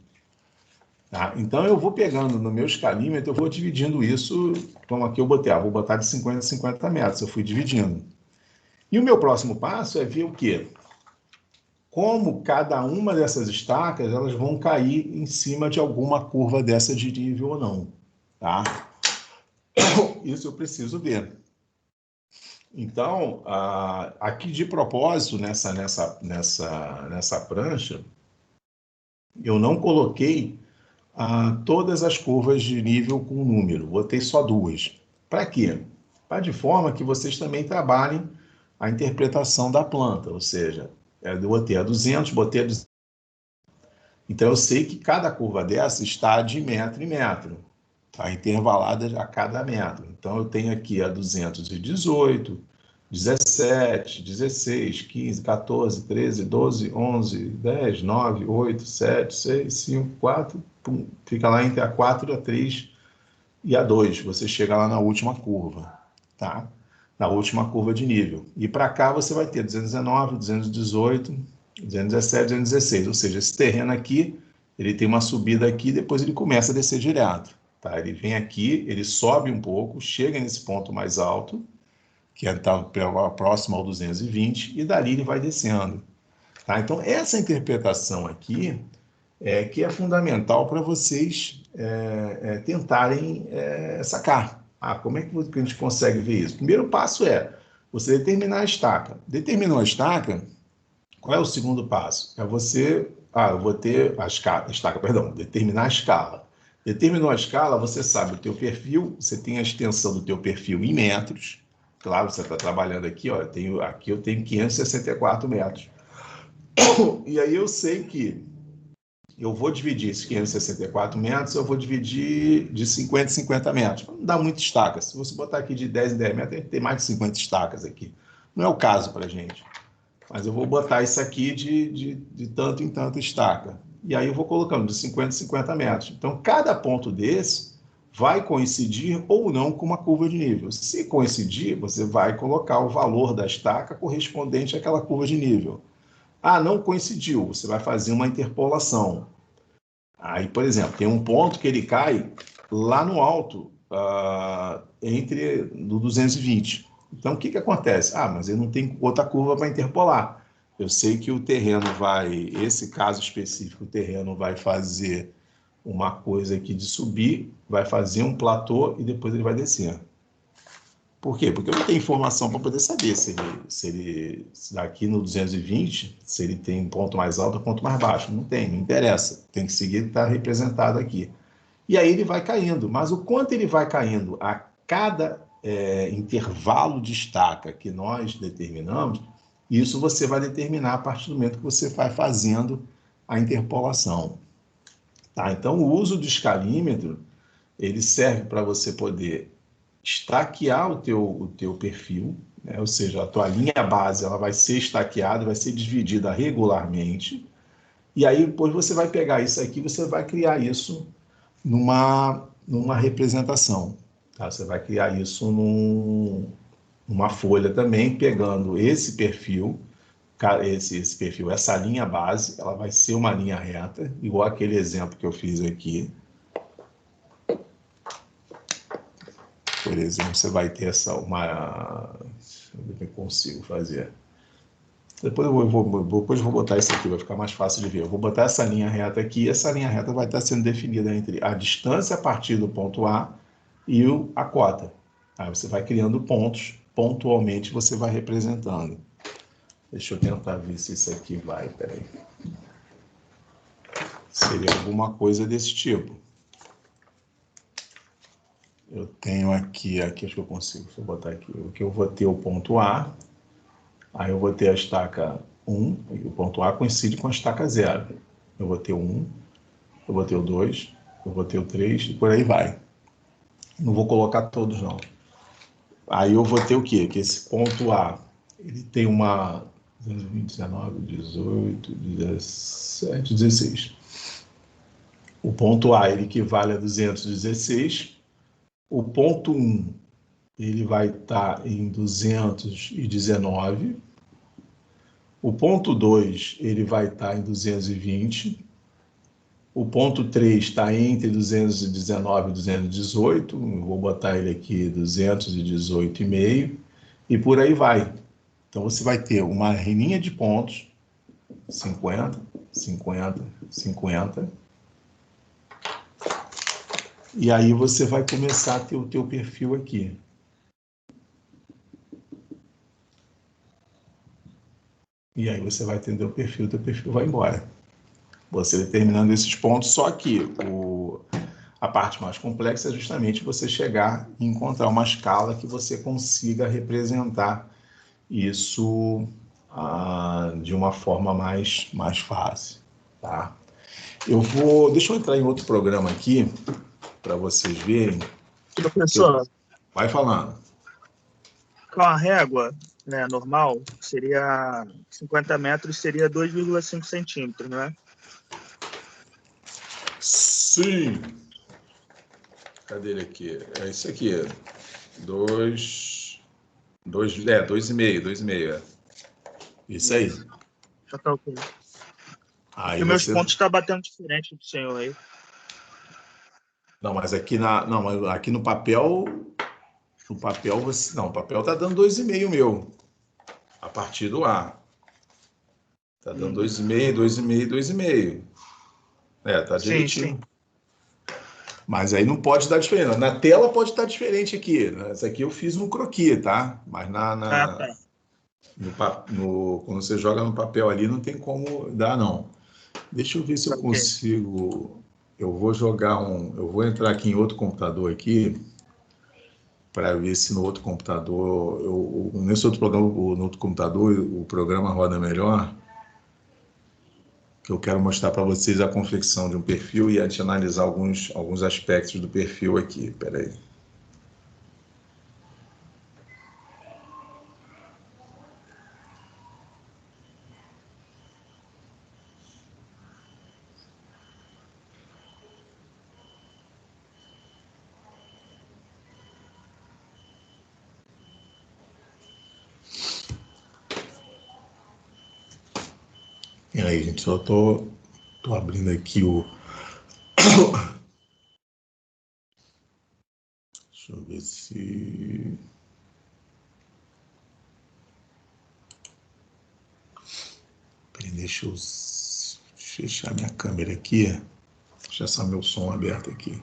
Tá? Então, eu vou pegando no meu escalímetro, eu vou dividindo isso, como aqui eu botei, vou botar de 50 a 50 metros, eu fui dividindo. E o meu próximo passo é ver o quê? Como cada uma dessas estacas, elas vão cair em cima de alguma curva dessa de nível ou não, tá? Isso eu preciso ver. Então, aqui de propósito, nessa prancha, eu não coloquei todas as curvas de nível com número, botei só duas. Para quê? Para de forma que vocês também trabalhem a interpretação da planta, ou seja, eu botei a 200, botei a 200. Então, eu sei que cada curva dessa está de metro em metro, tá? Intervalada a cada metro. Então, eu tenho aqui a 218, 17, 16, 15, 14, 13, 12, 11, 10, 9, 8, 7, 6, 5, 4, pum, fica lá entre a 4, a 3 e a 2. Você chega lá na última curva, tá? Na última curva de nível. E para cá você vai ter 219, 218, 217, 216. Ou seja, esse terreno aqui, ele tem uma subida aqui, depois ele começa a descer direto. Tá? Ele vem aqui, ele sobe um pouco, chega nesse ponto mais alto, que está próximo ao 220, e dali ele vai descendo. Tá? Então, essa interpretação aqui que é fundamental para vocês tentarem sacar. Como é que a gente consegue ver isso? O primeiro passo é você determinar a estaca. Determinou a estaca, qual é o segundo passo? É você... eu vou ter a estaca, perdão, determinar a escala. Determinou a escala, você sabe o teu perfil, você tem a extensão do teu perfil em metros. Claro, você está trabalhando aqui, aqui eu tenho 564 metros. E aí eu sei que eu vou dividir esses 564 metros, eu vou dividir de 50 em 50 metros. Não dá muita estaca. Se você botar aqui de 10 em 10 metros, tem mais de 50 estacas aqui. Não é o caso para a gente. Mas eu vou botar isso aqui de tanto em tanto estaca. E aí eu vou colocando de 50 em 50 metros. Então, cada ponto desse vai coincidir ou não com uma curva de nível. Se coincidir, você vai colocar o valor da estaca correspondente àquela curva de nível. Não coincidiu, você vai fazer uma interpolação. Aí, por exemplo, tem um ponto que ele cai lá no alto, entre no 220. Então, o que acontece? Mas ele não tem outra curva para interpolar. Eu sei que o terreno esse caso específico, o terreno vai fazer uma coisa aqui de subir, vai fazer um platô e depois ele vai descer. Por quê? Porque eu não tenho informação para poder saber se ele daqui no 220, se ele tem ponto mais alto ou ponto mais baixo. Não tem, não interessa. Tem que seguir o que está representado aqui. E aí ele vai caindo. Mas o quanto ele vai caindo a cada intervalo de estaca que nós determinamos, isso você vai determinar a partir do momento que você vai fazendo a interpolação. Tá? Então, o uso do escalímetro, ele serve para você poder estaquear o teu perfil, né? Ou seja, a tua linha base ela vai ser estaqueada, vai ser dividida regularmente, e aí depois você vai pegar isso aqui, você vai criar isso numa representação. Tá? Você vai criar isso numa folha também, pegando esse perfil, esse perfil, essa linha base, ela vai ser uma linha reta, igual aquele exemplo que eu fiz aqui. Por exemplo, você vai ter deixa eu ver se eu consigo fazer. Depois eu vou botar isso aqui, vai ficar mais fácil de ver. Eu vou botar essa linha reta aqui, e essa linha reta vai estar sendo definida entre a distância a partir do ponto A e a cota. Aí você vai criando pontos, pontualmente você vai representando. Deixa eu tentar ver se isso aqui vai, peraí. Seria alguma coisa desse tipo. Eu tenho aqui acho que eu consigo, deixa eu botar aqui, que eu vou ter o ponto A, aí eu vou ter a estaca 1, e o ponto A coincide com a estaca 0. Eu vou ter o 1, eu vou ter o 2, eu vou ter o 3, e por aí vai. Não vou colocar todos, não. Aí eu vou ter o quê? Que esse ponto A, ele tem uma 220, 19, 18, 17, 16. O ponto A ele equivale a 216. O ponto 1 ele vai estar em 219. O ponto 2 ele vai estar em 220. O ponto 3 está entre 219 e 218. Vou botar ele aqui 218,5. E por aí vai. Então você vai ter uma linha de pontos, 50, 50, 50. E aí você vai começar a ter o teu perfil aqui. E aí você vai ter o teu perfil vai embora. Você determinando esses pontos, só que a parte mais complexa é justamente você chegar e encontrar uma escala que você consiga representar isso de uma forma mais fácil, tá? Deixa eu entrar em outro programa aqui para vocês verem. Professor, Vai falando. com a régua, né, normal, seria 50 metros, seria 2,5 centímetros, né? Sim. Cadê ele aqui? É isso aqui. 2,5. Isso aí. Já tá ok. Aí E meus você... pontos estão batendo diferente do senhor aí. Não, mas aqui aqui no papel você... Não, o papel tá dando 2,5 meu. A partir do A. Tá dando 2,5, 2,5, 2,5. Tá direitinho. Sim. Mas aí não pode dar diferença. Na tela pode estar diferente aqui. Essa aqui eu fiz um croquis, tá? Mas Tá. Quando você joga no papel ali, não tem como dar, não. Deixa eu ver se eu consigo... Eu vou entrar aqui em outro computador aqui para ver se no outro computador... nesse outro programa, no outro computador, o programa roda melhor. Que eu quero mostrar para vocês a confecção de um perfil e a gente analisar alguns aspectos do perfil aqui. Espera aí. E aí, gente, só tô abrindo aqui o... Deixa eu ver se... Peraí, deixa eu fechar minha câmera aqui. Deixa só meu som aberto aqui.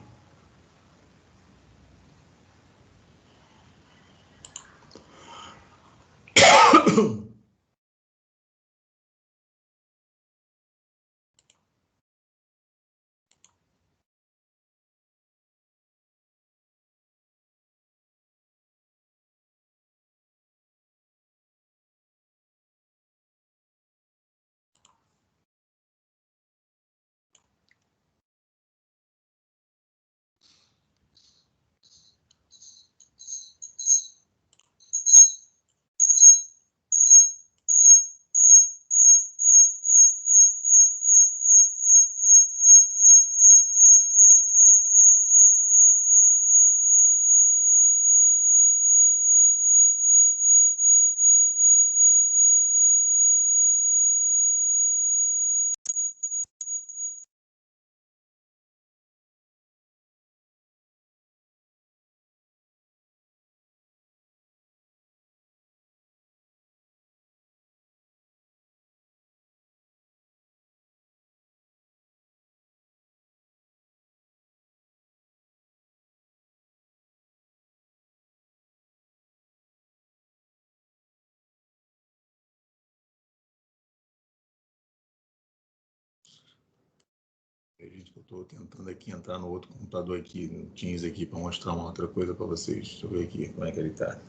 Gente, eu estou tentando aqui entrar no outro computador aqui, no Teams aqui, para mostrar uma outra coisa para vocês. Deixa eu ver aqui como é que ele está.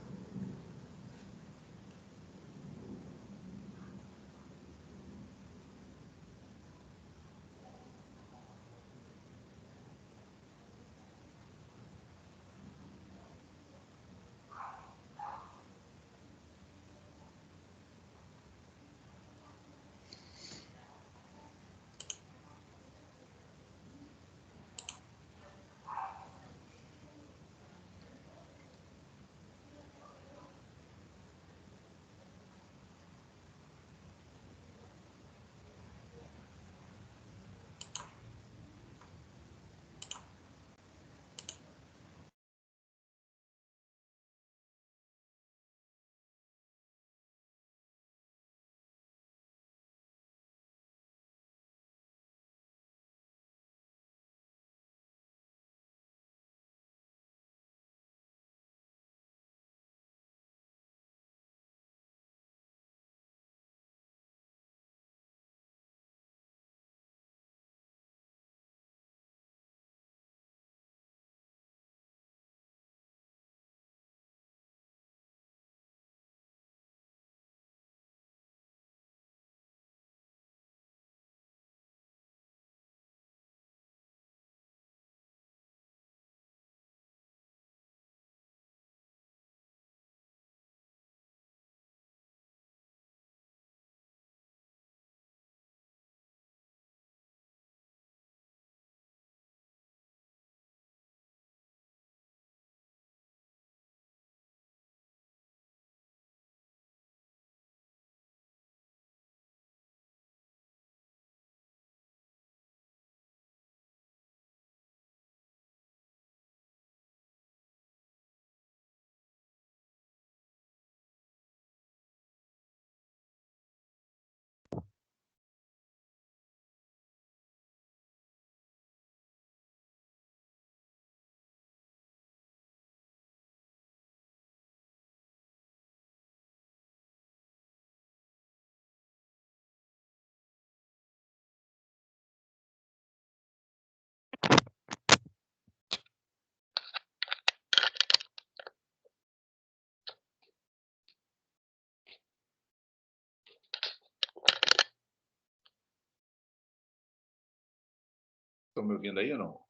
estão me ouvindo aí ou não?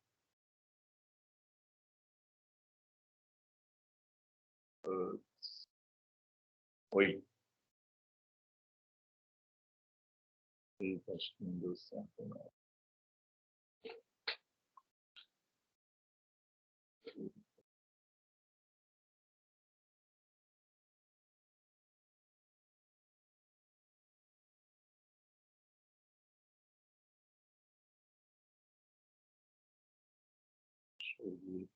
Oi. Eita, acho que não deu certo, não. Deixa eu ver.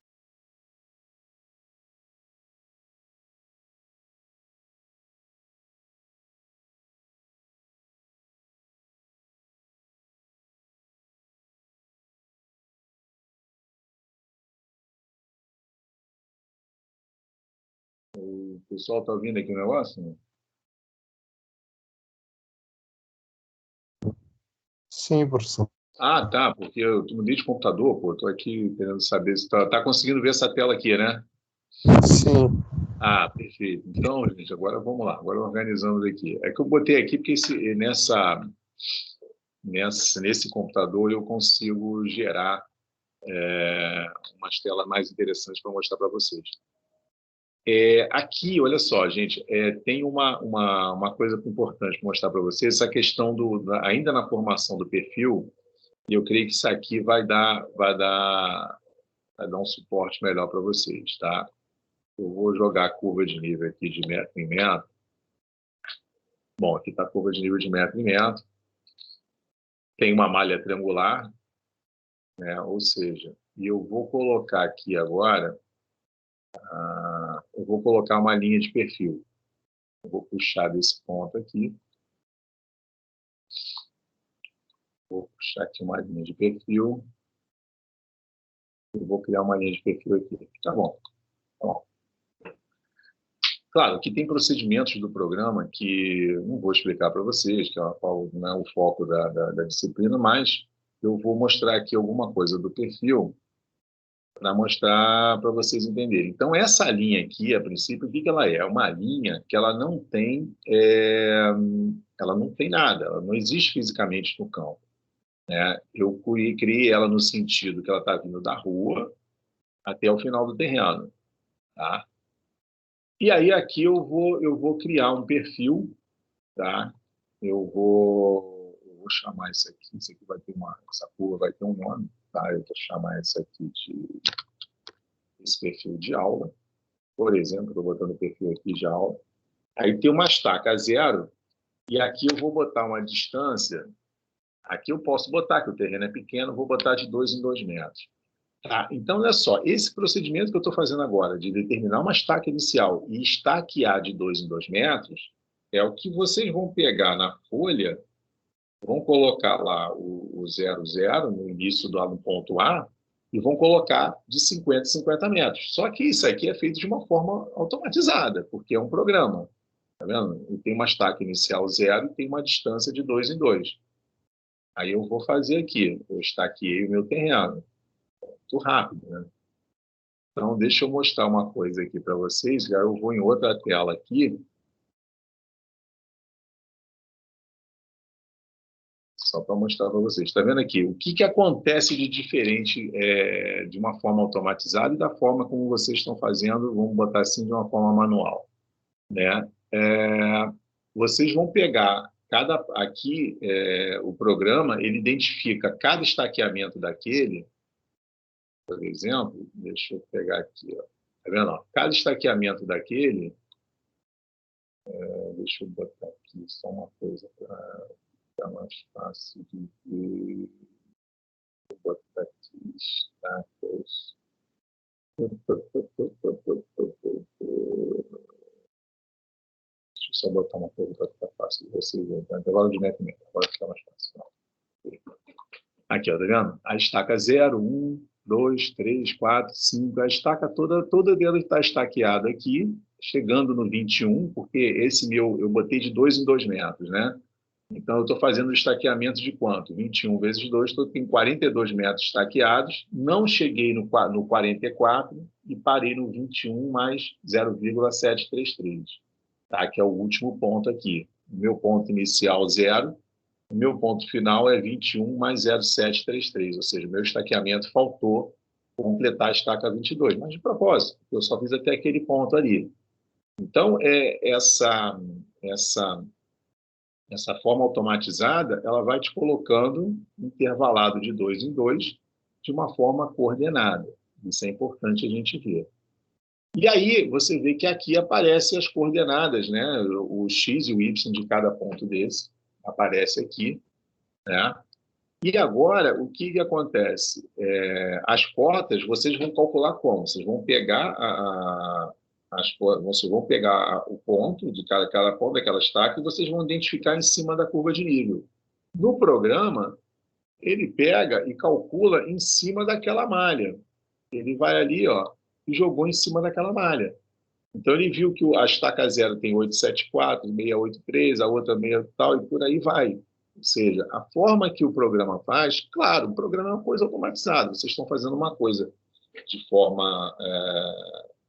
O pessoal está ouvindo aqui o negócio? Né? Sim, professor. Ah, tá, porque eu mudei de computador, pô, estou aqui querendo saber se tá conseguindo ver essa tela aqui, né? Sim. Ah, perfeito. Então, gente, agora vamos lá, agora organizamos aqui. É que eu botei aqui porque nesse computador eu consigo gerar umas telas mais interessantes para mostrar para vocês. Aqui, olha só, gente, tem uma coisa importante para mostrar para vocês, essa questão ainda na formação do perfil, e eu creio que isso aqui vai dar um suporte melhor para vocês, tá? Eu vou jogar a curva de nível aqui de metro em metro. Bom, aqui está a curva de nível de metro em metro. Tem uma malha triangular, né? Ou seja, eu vou colocar aqui agora, eu vou colocar uma linha de perfil. Eu vou puxar desse ponto aqui. Vou puxar aqui uma linha de perfil. Eu vou criar uma linha de perfil aqui. Tá bom. Claro que tem procedimentos do programa que eu não vou explicar para vocês, que não é o foco da disciplina, mas eu vou mostrar aqui alguma coisa do perfil para mostrar para vocês entenderem. Então, essa linha aqui, a princípio, o que ela é? É uma linha que ela não tem nada, ela não existe fisicamente no campo. Né? Eu criei ela no sentido que ela está vindo da rua até o final do terreno. Tá? E aí aqui eu vou criar um perfil, tá? Eu vou chamar isso aqui vai ter essa curva vai ter um nome, tá? Eu vou chamar esse perfil de aula, por exemplo, estou botando o perfil aqui de aula. Aí tem uma estaca 0, e aqui eu vou botar uma distância, aqui eu posso botar, que o terreno é pequeno, vou botar de 2 em 2 metros. Tá, então, olha só, esse procedimento que eu estou fazendo agora, de determinar uma estaca inicial e estaquear de 2 em 2 metros, é o que vocês vão pegar na folha, vão colocar lá o 00 no início do ponto A e vão colocar de 50 em 50 metros. Só que isso aqui é feito de uma forma automatizada, porque é um programa. Tá vendo? E tem uma estaca inicial 0 e tem uma distância de 2 em 2. Aí eu vou fazer aqui, eu estaqueei o meu terreno. Muito rápido, né? Então, deixa eu mostrar uma coisa aqui para vocês. Eu vou em outra tela aqui. Só para mostrar para vocês. Está vendo aqui? O que acontece de diferente de uma forma automatizada e da forma como vocês estão fazendo, vamos botar assim, de uma forma manual. Né? Vocês vão pegar aqui, o programa, ele identifica cada estaqueamento daquele. Por exemplo, deixa eu pegar aqui, ó. Tá vendo? Cada estaqueamento daquele, deixa eu botar aqui só uma coisa para ficar mais fácil de ver. Vou botar aqui estacas. Deixa eu só botar uma coisa para ficar fácil de vocês verem. Tá? Intervalo de metro e meio, agora fica mais fácil. Aqui, ó, tá vendo? A estaca 0, 1, 2, 3, 4, 5, a estaca toda dela está estaqueada aqui, chegando no 21, porque esse meu, eu botei de 2 em 2 metros, né? Então, eu estou fazendo o estaqueamento de quanto? 21 vezes 2, tem 42 metros estaqueados, não cheguei no 44 e parei no 21 mais 0,733, tá? Que é o último ponto aqui. O meu ponto inicial 0, o meu ponto final é 21 mais 0,733, ou seja, o meu estaqueamento faltou completar a estaca 22, mas de propósito, eu só fiz até aquele ponto ali. Então, essa forma automatizada, ela vai te colocando intervalado de 2 em 2 de uma forma coordenada. Isso é importante a gente ver. E aí você vê que aqui aparecem as coordenadas, né? O X e o Y de cada ponto desse aparece aqui, né? E agora, o que acontece? As cotas, vocês vão calcular como? Vocês vão pegar vocês vão pegar o ponto de cada ponto daquela estaca e vocês vão identificar em cima da curva de nível. No programa, ele pega e calcula em cima daquela malha. Ele vai ali, ó, e jogou em cima daquela malha. Então, ele viu que a estaca 0 tem 874, 683, a outra meia tal, e por aí vai. Ou seja, a forma que o programa faz, claro, o programa é uma coisa automatizada, vocês estão fazendo uma coisa de forma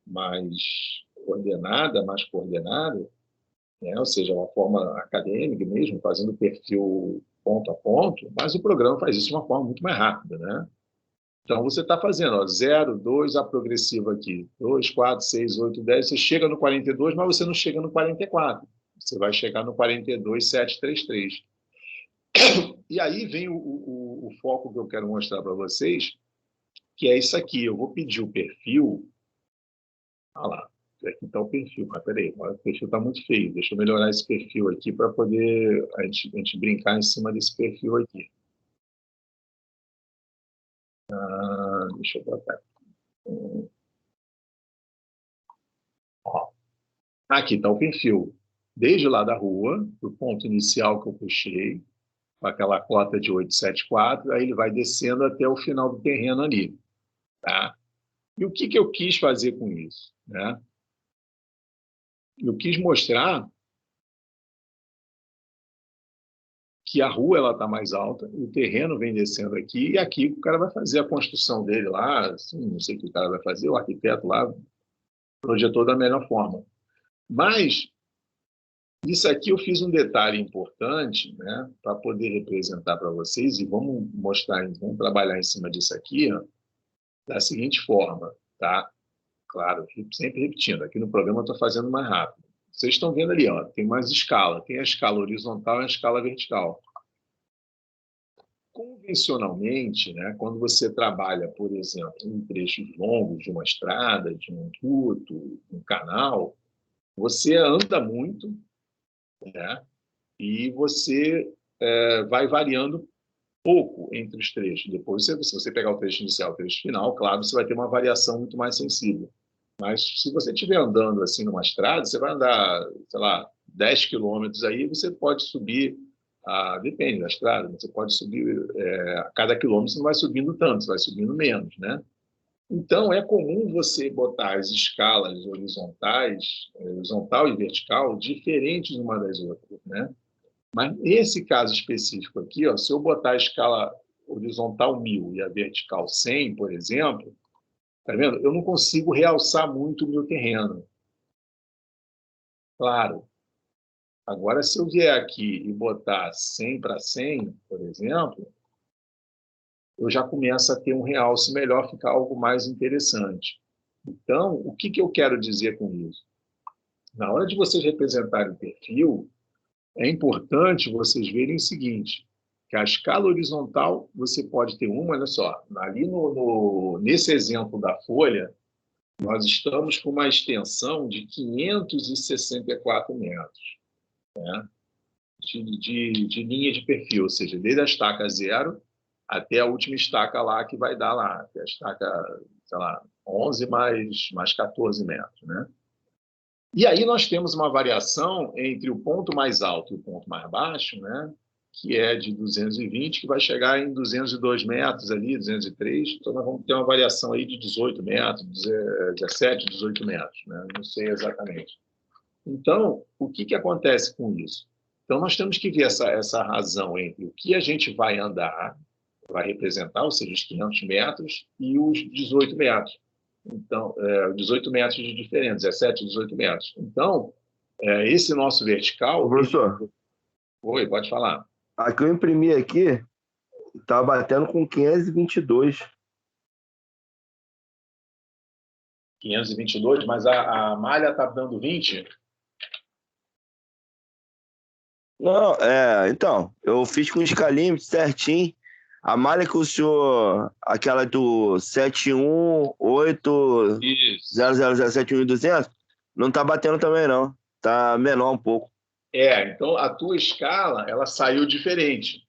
mais coordenada, né? Ou seja, uma forma acadêmica mesmo, fazendo o perfil ponto a ponto, mas o programa faz isso de uma forma muito mais rápida, né? Então, você está fazendo 0, 2, a progressiva aqui, 2, 4, 6, 8, 10, você chega no 42, mas você não chega no 44. Você vai chegar no 42, 7, 3, 3. E aí vem o foco que eu quero mostrar para vocês, que é isso aqui. Eu vou pedir o perfil. Olha lá, aqui está o perfil. Mas peraí, o perfil está muito feio. Deixa eu melhorar esse perfil aqui para poder a gente brincar em cima desse perfil aqui. Deixa eu botar aqui. Aqui está o perfil. Desde lá da rua, do ponto inicial que eu puxei, com aquela cota de 874, aí ele vai descendo até o final do terreno ali. Tá? E o que eu quis fazer com isso? Né? Eu quis mostrar que a rua está mais alta, o terreno vem descendo aqui, e aqui o cara vai fazer a construção dele lá, assim, não sei o que o cara vai fazer, o arquiteto lá projetou da melhor forma. Mas isso aqui eu fiz um detalhe importante, né, para poder representar para vocês, e vamos mostrar, vamos trabalhar em cima disso aqui, ó, da seguinte forma, tá? Claro, sempre repetindo, aqui no programa eu estou fazendo mais rápido. Vocês estão vendo ali, ó, tem mais escala, tem a escala horizontal e a escala vertical. Convencionalmente, né, quando você trabalha, por exemplo, em trechos longos de uma estrada, de um duto, um canal, você anda muito, né, e você vai variando pouco entre os trechos. Depois, se você pegar o trecho inicial e o trecho final, claro, você vai ter uma variação muito mais sensível. Mas se você estiver andando assim numa estrada, você vai andar, sei lá, 10 quilômetros aí, você pode subir, depende da estrada, você pode subir, a cada quilômetro você não vai subindo tanto, você vai subindo menos, né? Então, é comum você botar as escalas horizontais, horizontal e vertical, diferentes uma das outras, né? Mas nesse caso específico aqui, ó, se eu botar a escala horizontal 1000 e a vertical 100, por exemplo, tá vendo? Eu não consigo realçar muito o meu terreno. Claro. Agora, se eu vier aqui e botar 100 para 100, por exemplo, eu já começo a ter um realce melhor, ficar algo mais interessante. Então, o que eu quero dizer com isso? Na hora de vocês representarem o perfil, é importante vocês verem o seguinte, que a escala horizontal, você pode ter uma, olha só, ali nesse exemplo da folha, nós estamos com uma extensão de 564 metros, né, de linha de perfil, ou seja, desde a estaca 0 até a última estaca lá, que vai dar lá, até a estaca, sei lá, 11 mais 14 metros, né? E aí nós temos uma variação entre o ponto mais alto e o ponto mais baixo, né? Que é de 220, que vai chegar em 202 metros ali, 203. Então, nós vamos ter uma variação aí de 18 metros, 17, 18 metros, né? Não sei exatamente. Então, o que acontece com isso? Então, nós temos que ver essa razão entre o que a gente vai andar, vai representar, ou seja, os 500 metros e os 18 metros. Então, 18 metros de diferença, 17, 18 metros. Então, esse nosso vertical... Professor. Oi, pode falar. A que eu imprimi aqui tá batendo com 522. 522, mas a malha está dando 20? Não, então, eu fiz com escalinho certinho. A malha que o senhor, aquela do 718 Isso. 00071.200, não tá batendo também, não. Tá menor um pouco. Então a tua escala, ela saiu diferente.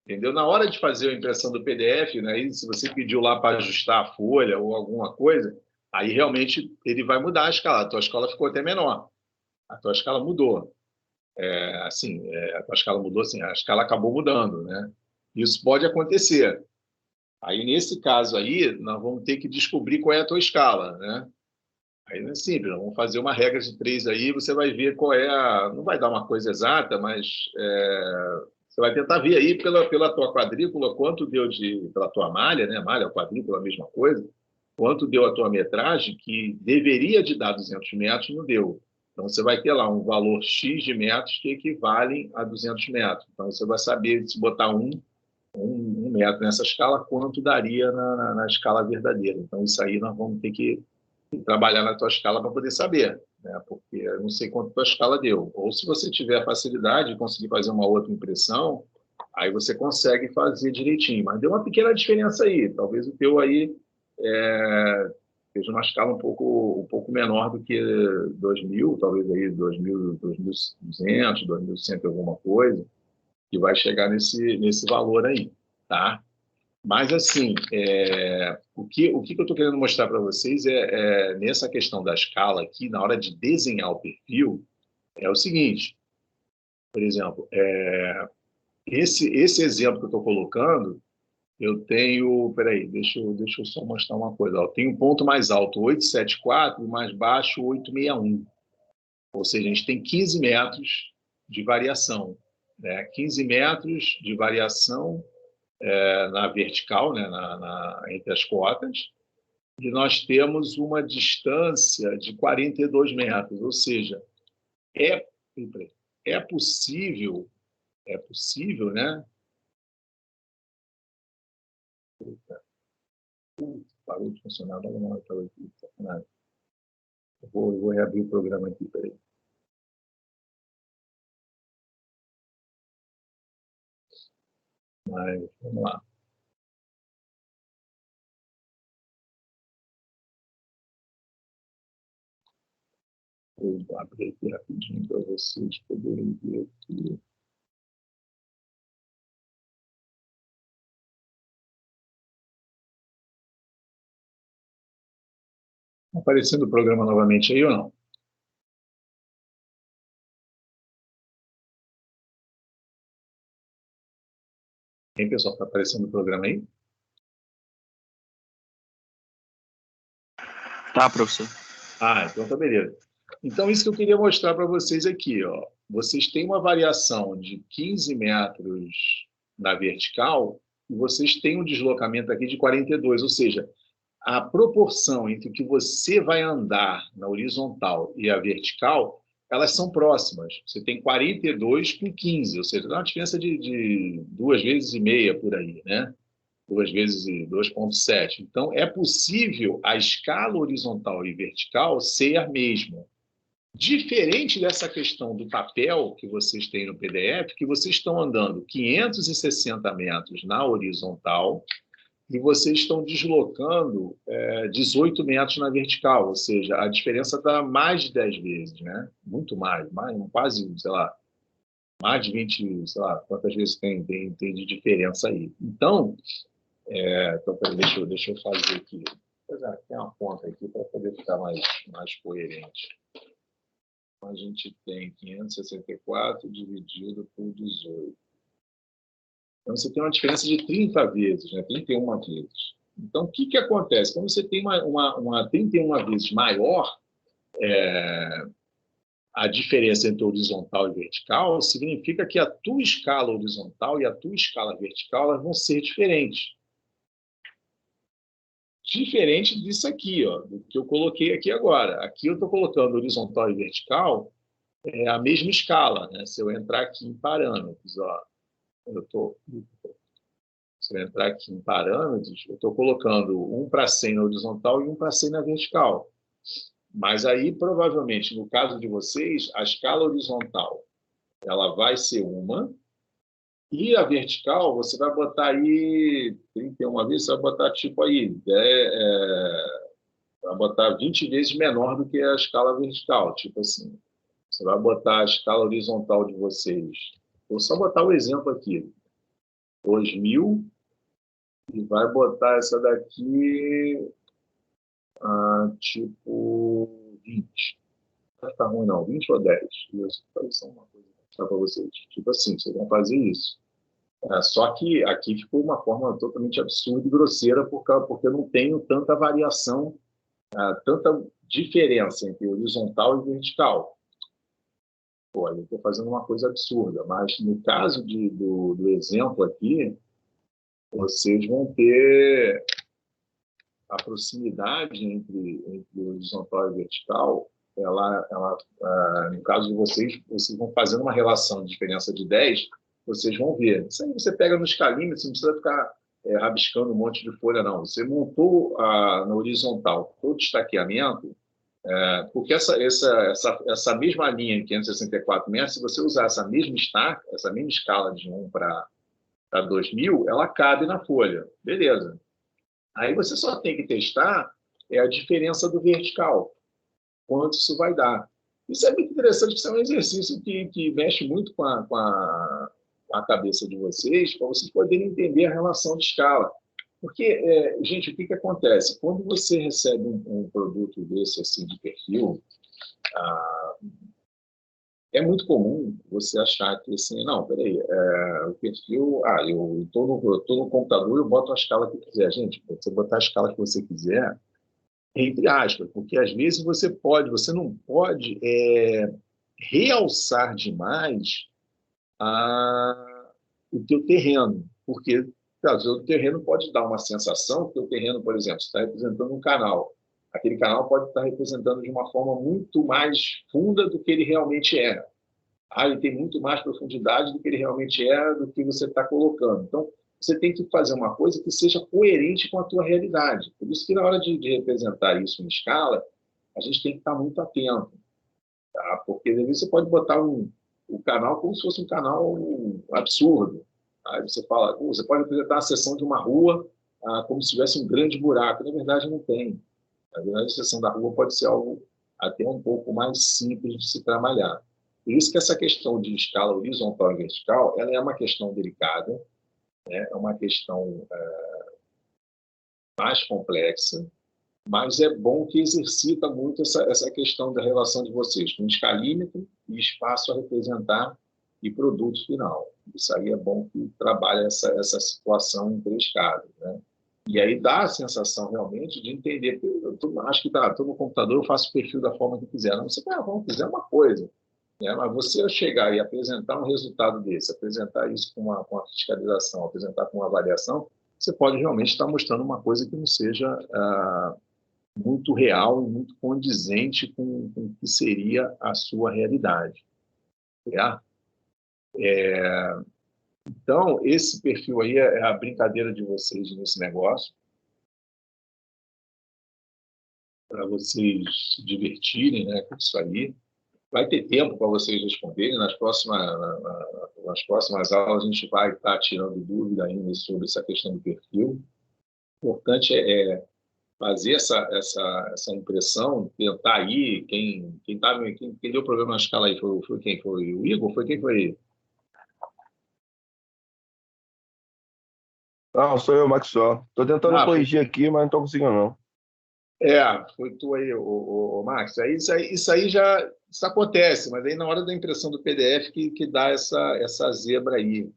Entendeu? Na hora de fazer a impressão do PDF, né, aí, se você pediu lá para ajustar a folha ou alguma coisa, aí realmente ele vai mudar a escala. A tua escala ficou até menor. A tua escala mudou. A tua escala mudou, assim, a escala acabou mudando, né? Isso pode acontecer. Aí, nesse caso aí, nós vamos ter que descobrir qual é a tua escala, né? Aí não é simples, nós vamos fazer uma regra de 3 aí, você vai ver qual é a... Não vai dar uma coisa exata, mas você vai tentar ver aí pela tua quadrícula quanto deu pela tua malha, né? Malha, quadrícula, a mesma coisa. Quanto deu a tua metragem, que deveria de dar 200 metros, não deu. Então, você vai ter lá um valor X de metros que equivalem a 200 metros. Então, você vai saber, se botar um metro nessa escala, quanto daria na escala verdadeira. Então, isso aí nós vamos ter que trabalhar na tua escala para poder saber, né? Porque eu não sei quanto a tua escala deu. Ou se você tiver facilidade de conseguir fazer uma outra impressão, aí você consegue fazer direitinho. Mas deu uma pequena diferença aí. Talvez o teu aí seja uma escala um pouco menor do que 2.000, talvez aí 2.000, 2.200, 2.100 alguma coisa, que vai chegar nesse valor aí, tá? Mas, assim, o que eu estou querendo mostrar para vocês nessa questão da escala aqui, na hora de desenhar o perfil, é o seguinte, por exemplo, esse exemplo que eu estou colocando, eu tenho, peraí, deixa eu só mostrar uma coisa, ó, eu tenho um ponto mais alto, 874, e mais baixo, 861. Ou seja, a gente tem 15 metros de variação, né? 15 metros de variação na vertical, né, entre as cotas, e nós temos uma distância de 42 metros, ou seja, é possível, né? Parou de funcionar, não, estava aqui, sacanagem. Eu vou reabrir o programa aqui, peraí. Mas, vamos lá. Vou abrir aqui rapidinho para vocês poderem ver aqui. Está aparecendo o programa novamente aí ou não? Hein, pessoal? Está aparecendo o programa aí? Tá, professor. Então tá beleza. Então, isso que eu queria mostrar para vocês aqui, ó. Vocês têm uma variação de 15 metros na vertical e vocês têm um deslocamento aqui de 42, ou seja, a proporção entre o que você vai andar na horizontal e a vertical, elas são próximas. Você tem 42 com 15, ou seja, dá uma diferença de 2,5 vezes por aí, né? 2 vezes 2,7. Então, é possível a escala horizontal e vertical ser a mesma. Diferente dessa questão do papel que vocês têm no PDF, que vocês estão andando 560 metros na horizontal e vocês estão deslocando 18 metros na vertical, ou seja, a diferença está mais de 10 vezes, né? Muito mais, quase, sei lá, mais de 20, sei lá, quantas vezes tem de diferença aí. Então, deixa eu fazer aqui. Tem uma conta aqui para poder ficar mais coerente. Então, a gente tem 564 dividido por 18. Então, você tem uma diferença de 30 vezes, né? 31 vezes. Então, o que acontece? Quando você tem uma 31 vezes maior, a diferença entre horizontal e vertical significa que a tua escala horizontal e a tua escala vertical elas vão ser diferentes. Diferente disso aqui, ó, do que eu coloquei aqui agora. Aqui eu estou colocando horizontal e vertical a mesma escala, né? Se eu entrar aqui em parâmetros, ó, Se eu entrar aqui em parâmetros, eu estou colocando um para 100 na horizontal e um para 100 na vertical. Mas aí, provavelmente, no caso de vocês, a escala horizontal ela vai ser uma, e a vertical você vai botar aí 31 vezes, você vai botar tipo aí, vai botar 20 vezes menor do que a escala vertical. Tipo assim, você vai botar a escala horizontal de vocês. Vou só botar o exemplo aqui. 2000, e vai botar essa daqui tipo 20. Não vai ficar ruim, não. 20 ou 10. Isso é uma coisa para vocês. Tipo assim, vocês vão fazer isso. Só que aqui ficou uma forma totalmente absurda e grosseira, porque eu não tenho tanta variação, tanta diferença entre horizontal e vertical. Pô, eu estou fazendo uma coisa absurda, mas no caso do exemplo aqui, vocês vão ter a proximidade entre horizontal e vertical, no caso de vocês vão fazendo uma relação de diferença de 10, vocês vão ver. Isso aí você pega no escalímetro, você não precisa ficar rabiscando um monte de folha, não. Você montou na horizontal todo o estaqueamento, porque essa mesma linha em 564 metros, se você usar essa mesma escala de 1 para 2000, ela cabe na folha. Beleza. Aí você só tem que testar a diferença do vertical, quanto isso vai dar. Isso é muito interessante, isso é um exercício que mexe muito com a cabeça de vocês, para vocês poderem entender a relação de escala. Porque, gente, o que acontece? Quando você recebe um produto desse assim, de perfil, é muito comum você achar que, assim, não, peraí, o perfil, eu estou no computador, eu boto a escala que eu quiser. Gente, você botar a escala que você quiser, entre aspas, porque às vezes você não pode realçar demais o teu terreno, porque o terreno pode dar uma sensação que o terreno, por exemplo, está representando um canal. Aquele canal pode estar representando de uma forma muito mais funda do que ele realmente é. Ele tem muito mais profundidade do que ele realmente é, do que você está colocando. Então, você tem que fazer uma coisa que seja coerente com a tua realidade. Por isso que na hora de representar isso em escala, a gente tem que estar muito atento. Tá? Porque às vezes você pode botar o canal como se fosse um canal absurdo. Aí você fala, você pode representar a seção de uma rua como se tivesse um grande buraco. Na verdade, não tem. Na verdade, a seção da rua pode ser algo até um pouco mais simples de se trabalhar. Por isso que essa questão de escala horizontal e vertical, ela é uma questão delicada, né? É uma questão mais complexa, mas é bom que exercita muito essa questão da relação de vocês com escalímetro e espaço a representar e produto final. Isso aí é bom que trabalhe essa situação em 3 casos, né? E aí dá a sensação realmente de entender. Acho que estou no computador, eu faço o perfil da forma que quiser. Não, você vamos fazer uma coisa. Mas você chegar e apresentar um resultado desse, apresentar isso com uma fiscalização, apresentar com uma avaliação, você pode realmente estar mostrando uma coisa que não seja muito real e muito condizente com o que seria a sua realidade. Então, esse perfil aí é a brincadeira de vocês nesse negócio, para vocês se divertirem, né, com isso aí. Vai ter tempo para vocês responderem. Nas próximas aulas, a gente vai estar tirando dúvida ainda sobre essa questão do perfil. O importante é fazer essa impressão, tentar ir. Quem deu problema na escala aí foi quem? Foi o Igor? Foi quem foi? Não, sou eu, Maxwell. Estou tentando corrigir aqui, mas não estou conseguindo, não. Foi tu aí, o Max. Isso aí já acontece, mas aí na hora da impressão do PDF que dá essa zebra aí.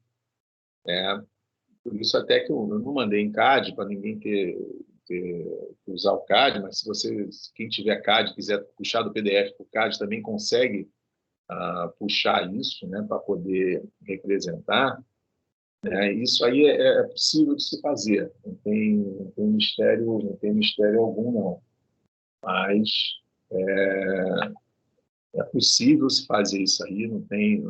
Por isso até que eu não mandei em CAD, para ninguém usar o CAD, mas se quem tiver CAD quiser puxar do PDF para o CAD, também consegue puxar isso, né, para poder representar. Isso aí é possível de se fazer, não tem mistério algum, não. Mas É possível se fazer isso aí, não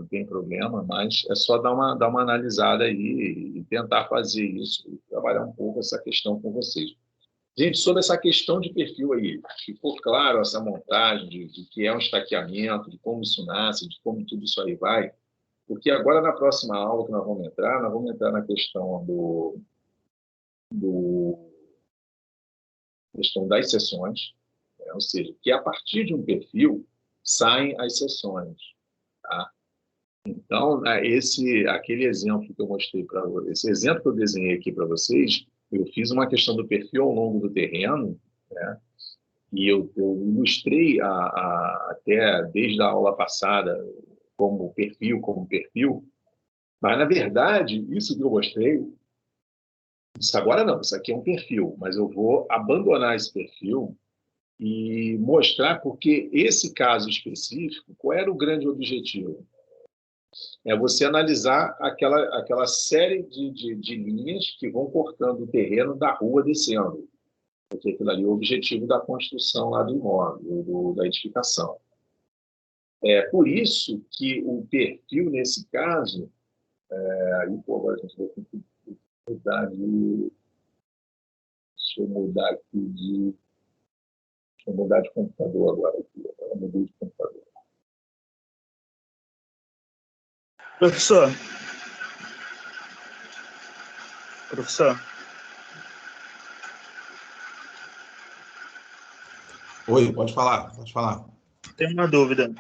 tem problema, mas é só dar uma analisada aí e tentar fazer isso, e trabalhar um pouco essa questão com vocês. Gente, sobre essa questão de perfil aí, ficou claro essa montagem de que é um estaqueamento, de como isso nasce, de como tudo isso aí vai? Porque agora, na próxima aula que nós vamos entrar na questão questão das sessões, né? Ou seja, que a partir de um perfil saem as sessões. Tá? Então, aquele exemplo que eu mostrei para vocês, esse exemplo que eu desenhei aqui para vocês, eu fiz uma questão do perfil ao longo do terreno, né? E eu ilustrei até desde a aula passada como perfil, mas, na verdade, isso que eu mostrei, isso agora não, isso aqui é um perfil, mas eu vou abandonar esse perfil e mostrar porque esse caso específico, qual era o grande objetivo? É você analisar aquela série de linhas que vão cortando o terreno da rua descendo, porque aquilo ali é o objetivo da construção lá do imóvel, da edificação. É por isso que o perfil, nesse caso, agora a gente vai ter que mudar de... Deixa eu mudar de computador agora. Eu mudei de computador. Professor. Oi, pode falar. Tenho uma dúvida.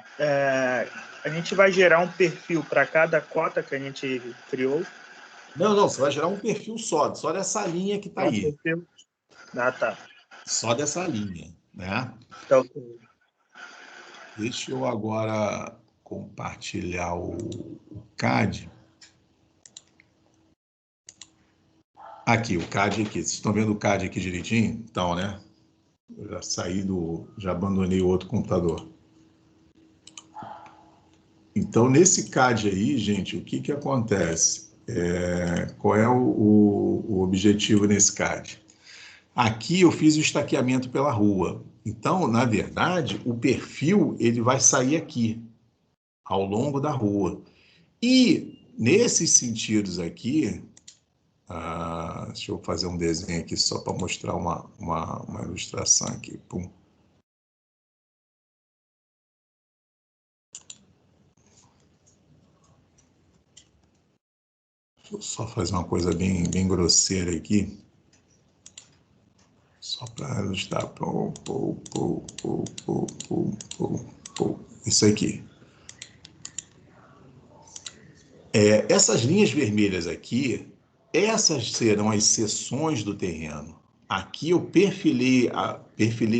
A gente vai gerar um perfil para cada cota que a gente criou? Não, você vai gerar um perfil só dessa linha que está aí. Perfil? Ah, tá. Só dessa linha, né? Então, deixa eu agora compartilhar o CAD. Aqui, o CAD aqui. Vocês estão vendo o CAD aqui direitinho? Então, né? Eu já abandonei o outro computador. Então, nesse CAD aí, gente, o que acontece? Qual é o objetivo nesse CAD? Aqui eu fiz o estaqueamento pela rua. Então, na verdade, o perfil ele vai sair aqui, ao longo da rua. E, nesses sentidos aqui, deixa eu fazer um desenho aqui só para mostrar uma ilustração aqui. Pum. Deixa eu só fazer uma coisa bem grosseira aqui. Só para ilustrar. Isso aqui. Essas linhas vermelhas aqui, essas serão as seções do terreno. Aqui eu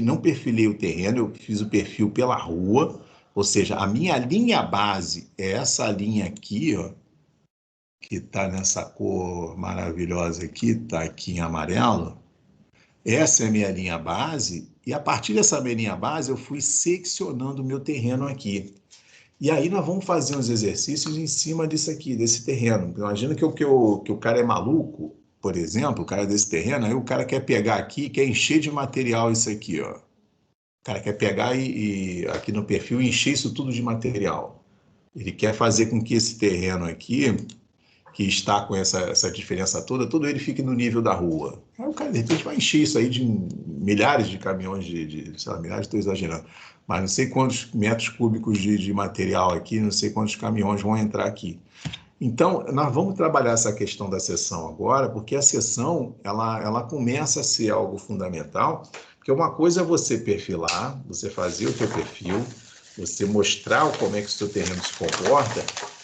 não perfilei o terreno, eu fiz o perfil pela rua, ou seja, a minha linha base é essa linha aqui, ó, que está nessa cor maravilhosa aqui, está aqui em amarelo. Essa é a minha linha base, e a partir dessa minha linha base eu fui seccionando o meu terreno aqui. E aí nós vamos fazer uns exercícios em cima disso aqui, desse terreno. Imagina que o cara é maluco, por exemplo, o cara desse terreno, aí o cara quer pegar aqui, quer encher de material isso aqui, ó. O cara quer pegar e aqui no perfil encher isso tudo de material. Ele quer fazer com que esse terreno aqui, que está com essa diferença toda, todo ele fique no nível da rua. Aí o cara, de repente, vai encher isso aí de milhares de caminhões sei lá, milhares, estou exagerando, mas não sei quantos metros cúbicos de material aqui, não sei quantos caminhões vão entrar aqui. Então, nós vamos trabalhar essa questão da seção agora, porque a seção, ela começa a ser algo fundamental, porque uma coisa é você perfilar, você fazer o teu perfil, você mostrar como é que o seu terreno se comporta,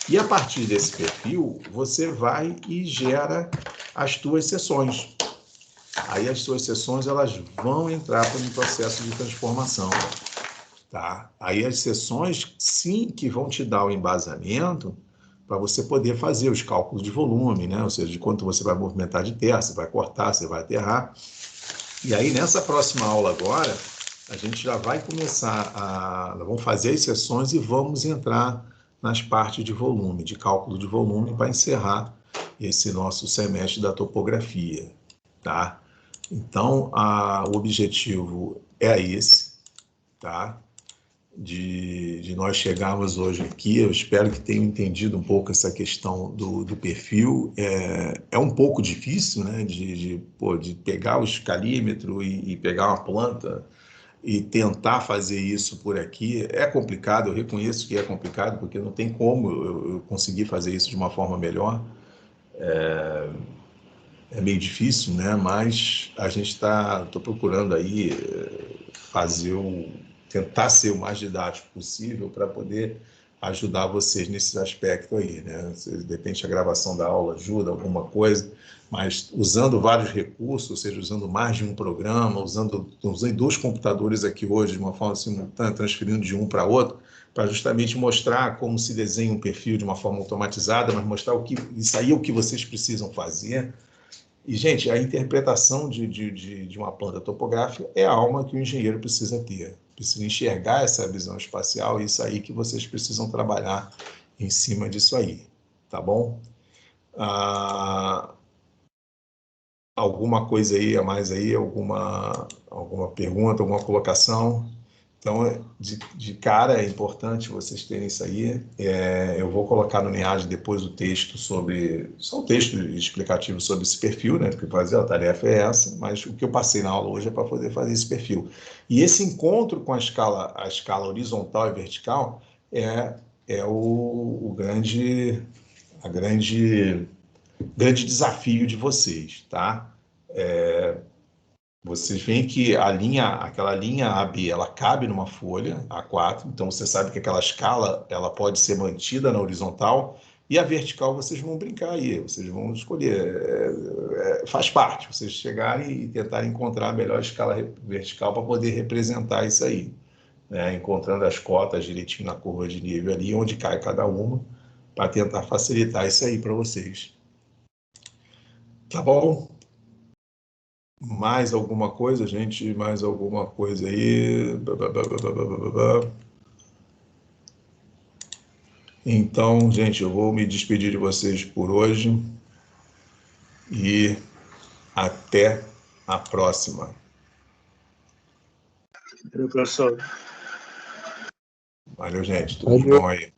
e a partir desse perfil, você vai e gera as tuas seções. Aí as suas seções, elas vão entrar para um processo de transformação. Tá? Aí as seções, sim, que vão te dar o embasamento para você poder fazer os cálculos de volume, né? Ou seja, de quanto você vai movimentar de terra, você vai cortar, você vai aterrar. E aí, nessa próxima aula agora, a gente já vai começar vamos fazer as seções e vamos entrar nas partes de volume, de cálculo de volume, para encerrar esse nosso semestre da topografia, tá? Então, o objetivo é esse, tá? de nós chegarmos hoje aqui. Eu espero que tenham entendido um pouco essa questão do perfil. É um pouco difícil, né, de pegar o escalímetro e pegar uma planta e tentar fazer isso por aqui. É complicado, eu reconheço que é complicado, porque não tem como eu conseguir fazer isso de uma forma melhor. É meio difícil, né? Mas a gente tô procurando aí tentar ser o mais didático possível para poder ajudar vocês nesse aspecto aí, né? De repente a gravação da aula ajuda alguma coisa, mas usando vários recursos, ou seja, usando mais de um programa, usei 2 computadores aqui hoje de uma forma simultânea, transferindo de um para outro, para justamente mostrar como se desenha um perfil de uma forma automatizada, mas mostrar isso aí é o que vocês precisam fazer. E, gente, a interpretação de uma planta topográfica é a alma que o engenheiro precisa ter. Precisa enxergar essa visão espacial, e isso aí que vocês precisam trabalhar em cima disso aí, tá bom? Alguma coisa aí a mais aí? Alguma pergunta, alguma colocação? Então, de cara, é importante vocês terem isso aí. Eu vou colocar no NEAD depois o texto só o texto explicativo sobre esse perfil, né? Porque fazer a tarefa é essa, mas o que eu passei na aula hoje é para poder fazer esse perfil. E esse encontro com a escala horizontal e vertical é o grande desafio de vocês, tá? Vocês veem que aquela linha AB, ela cabe numa folha A4, então você sabe que aquela escala ela pode ser mantida na horizontal, e a vertical vocês vão brincar aí, vocês vão escolher, faz parte, vocês chegarem e tentarem encontrar a melhor escala vertical para poder representar isso aí, né? Encontrando as cotas direitinho na curva de nível ali, onde cai cada uma, para tentar facilitar isso aí para vocês. Tá bom? Mais alguma coisa, gente? Mais alguma coisa aí? Então, gente, eu vou me despedir de vocês por hoje e até a próxima. Professor. Valeu, gente. Tudo de bom aí.